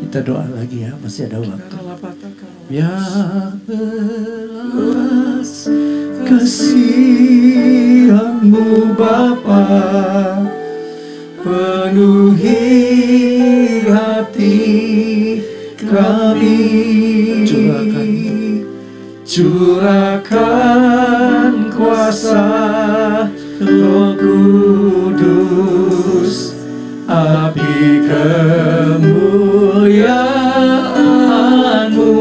Kita doa lagi ya, masih ada waktu. Biar belas kasihan-Mu Bapa, penuhi hati kami, curahkan kuasa Roh Kudus, api kemuliaan-Mu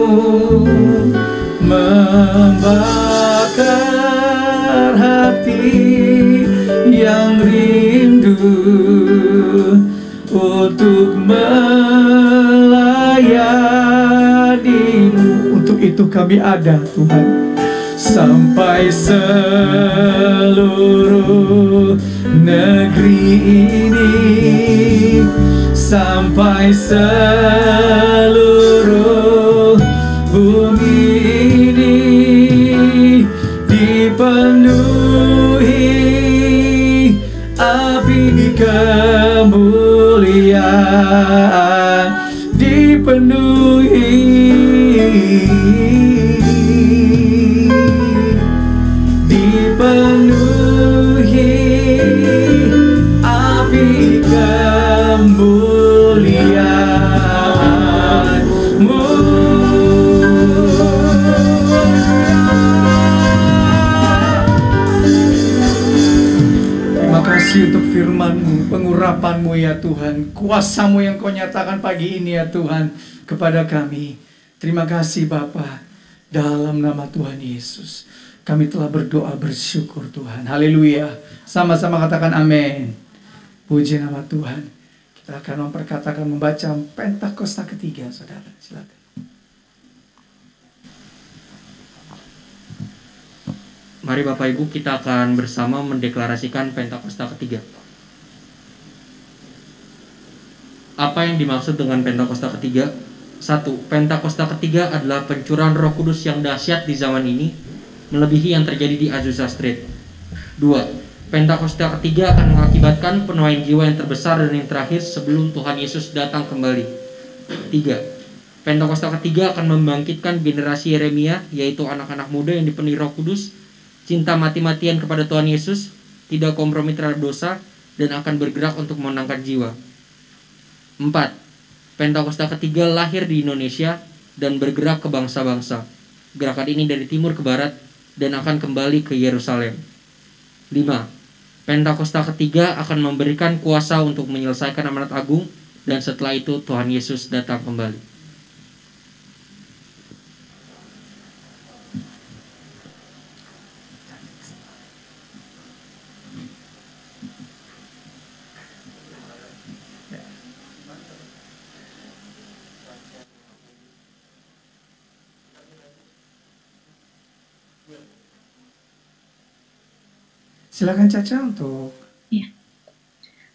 membakar hati yang rindu untuk melayani-Mu. Untuk itu kami ada, Tuhan, sampai seluruh negeri ini, sampai seluruh bumi ini dipenuhi api kemuliaan, dipenuhi api kemuliaan-Mu. Terima kasih untuk firman-Mu, pengurapan-Mu ya Tuhan, kuasa-Mu yang Kau nyatakan pagi ini ya Tuhan kepada kami. Terima kasih Bapa, dalam nama Tuhan Yesus kami telah berdoa bersyukur Tuhan. Haleluya. Sama-sama katakan amin. Puji nama Tuhan. Kita akan membaca Pentakosta ketiga, saudara. Silakan. Mari Bapak Ibu, kita akan bersama mendeklarasikan Pentakosta ketiga. Apa yang dimaksud dengan Pentakosta ketiga? 1. Pentakosta ketiga adalah pencurahan Roh Kudus yang dahsyat di zaman ini, melebihi yang terjadi di Azusa Street. 2. Pentakosta ketiga akan mengakibatkan penuaian jiwa yang terbesar dan yang terakhir sebelum Tuhan Yesus datang kembali. 3. Pentakosta ketiga akan membangkitkan generasi Yeremia, yaitu anak-anak muda yang dipenuhi Roh Kudus, cinta mati-matian kepada Tuhan Yesus, tidak kompromi terhadap dosa, dan akan bergerak untuk memenangkan jiwa. 4. Pentakosta ketiga lahir di Indonesia dan bergerak ke bangsa-bangsa. Gerakan ini dari timur ke barat dan akan kembali ke Yerusalem. 5. Pentakosta ketiga akan memberikan kuasa untuk menyelesaikan amanat agung, dan setelah itu Tuhan Yesus datang kembali. Silakan Caca untuk. Ya.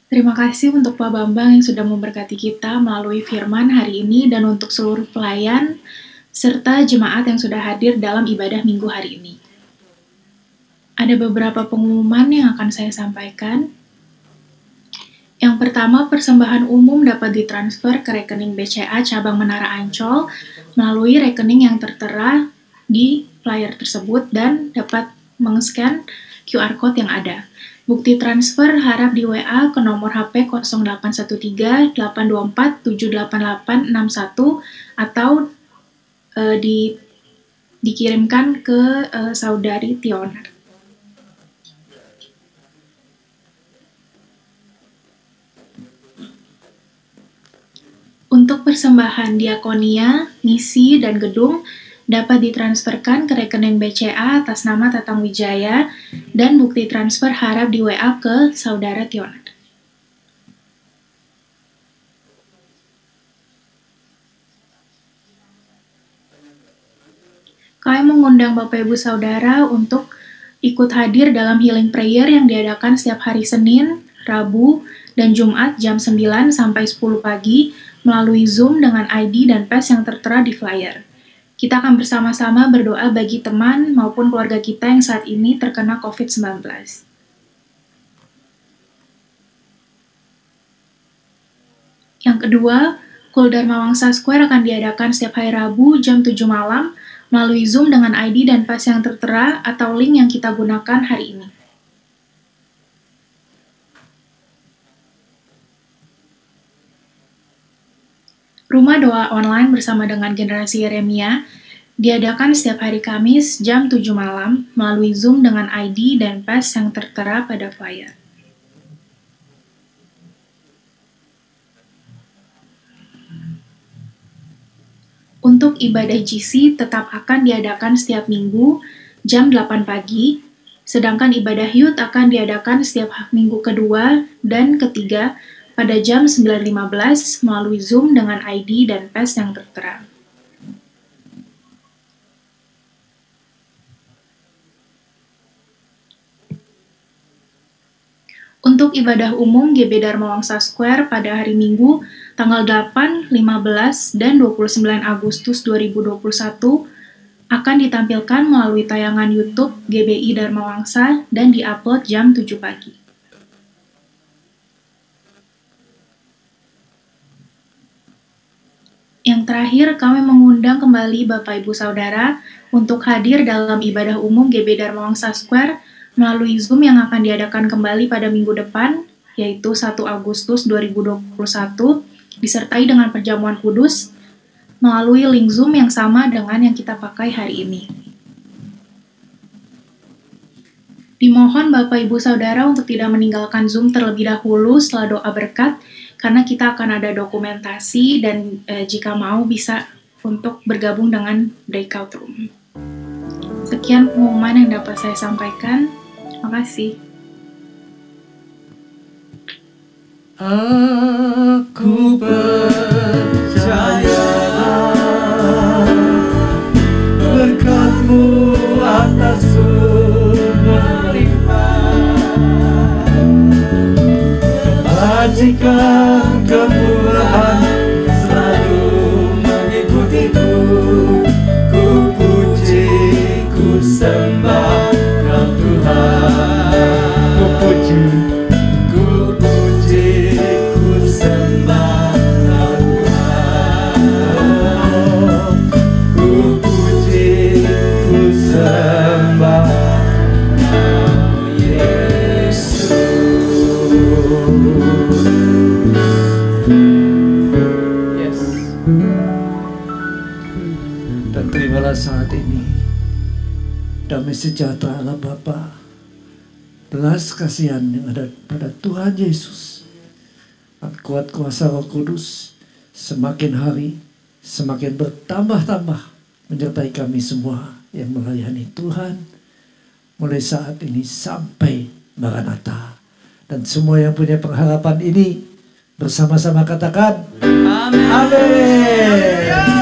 Terima kasih untuk Pak Bambang yang sudah memberkati kita melalui firman hari ini, dan untuk seluruh pelayan serta jemaat yang sudah hadir dalam ibadah minggu hari ini. Ada beberapa pengumuman yang akan saya sampaikan. Yang pertama, persembahan umum dapat ditransfer ke rekening BCA cabang Menara Ancol melalui rekening yang tertera di flyer tersebut dan dapat meng-scan QR Code yang ada. Bukti transfer harap di WA ke nomor HP 0813-824-78861 atau dikirimkan ke Saudari Tionar. Untuk persembahan diakonia, misi, dan gedung dapat ditransferkan ke rekening BCA atas nama Tatang Wijaya dan bukti transfer harap di WA ke Saudara Tionar. Kami mengundang Bapak Ibu Saudara untuk ikut hadir dalam healing prayer yang diadakan setiap hari Senin, Rabu, dan Jumat jam 9 sampai 10 pagi melalui Zoom dengan ID dan PES yang tertera di flyer. Kita akan bersama-sama berdoa bagi teman maupun keluarga kita yang saat ini terkena COVID-19. Yang kedua, Kul Dharma Wangsa Square akan diadakan setiap hari Rabu jam 7 malam melalui Zoom dengan ID dan PES yang tertera atau link yang kita gunakan hari ini. Rumah doa online bersama dengan Generasi Yeremia diadakan setiap hari Kamis jam 7 malam melalui Zoom dengan ID dan PES yang tertera pada flyer. Untuk ibadah GC tetap akan diadakan setiap minggu jam 8 pagi, sedangkan ibadah Youth akan diadakan setiap minggu kedua dan ketiga pada jam 9.15 melalui Zoom dengan ID dan PES yang tertera. Untuk ibadah umum GB Dharma Wangsa Square pada hari Minggu, tanggal 8, 15, dan 29 Agustus 2021 akan ditampilkan melalui tayangan YouTube GBI Dharma Wangsa dan diupload jam 7 pagi. Yang terakhir, kami mengundang kembali Bapak Ibu Saudara untuk hadir dalam ibadah umum GB Dharma Wangsa Square melalui Zoom yang akan diadakan kembali pada minggu depan, yaitu 1 Agustus 2021, disertai dengan perjamuan kudus melalui link Zoom yang sama dengan yang kita pakai hari ini. Dimohon Bapak Ibu Saudara untuk tidak meninggalkan Zoom terlebih dahulu setelah doa berkat, karena kita akan ada dokumentasi dan jika mau bisa untuk bergabung dengan breakout room. Sekian pengumuman yang dapat saya sampaikan. Terima kasih. Aku percaya berkat-Mu atasku melimpah, kebajikan kemurahan selalu mengikutiku. Ku puji, ku sembah Kau Tuhan. Ku puji, ku sembah Kau Tuhan. Ku puji, ku sembah Kau Yesus. Yes. Dan terimalah saat ini damai sejahtera Allah Bapa, belas kasihan yang ada pada Tuhan Yesus, dan kuat kuasa Roh Kudus semakin hari semakin bertambah-tambah menyertai kami semua yang melayani Tuhan mulai saat ini sampai Maranatha. Dan semua yang punya pengharapan ini bersama-sama katakan amin. Amin.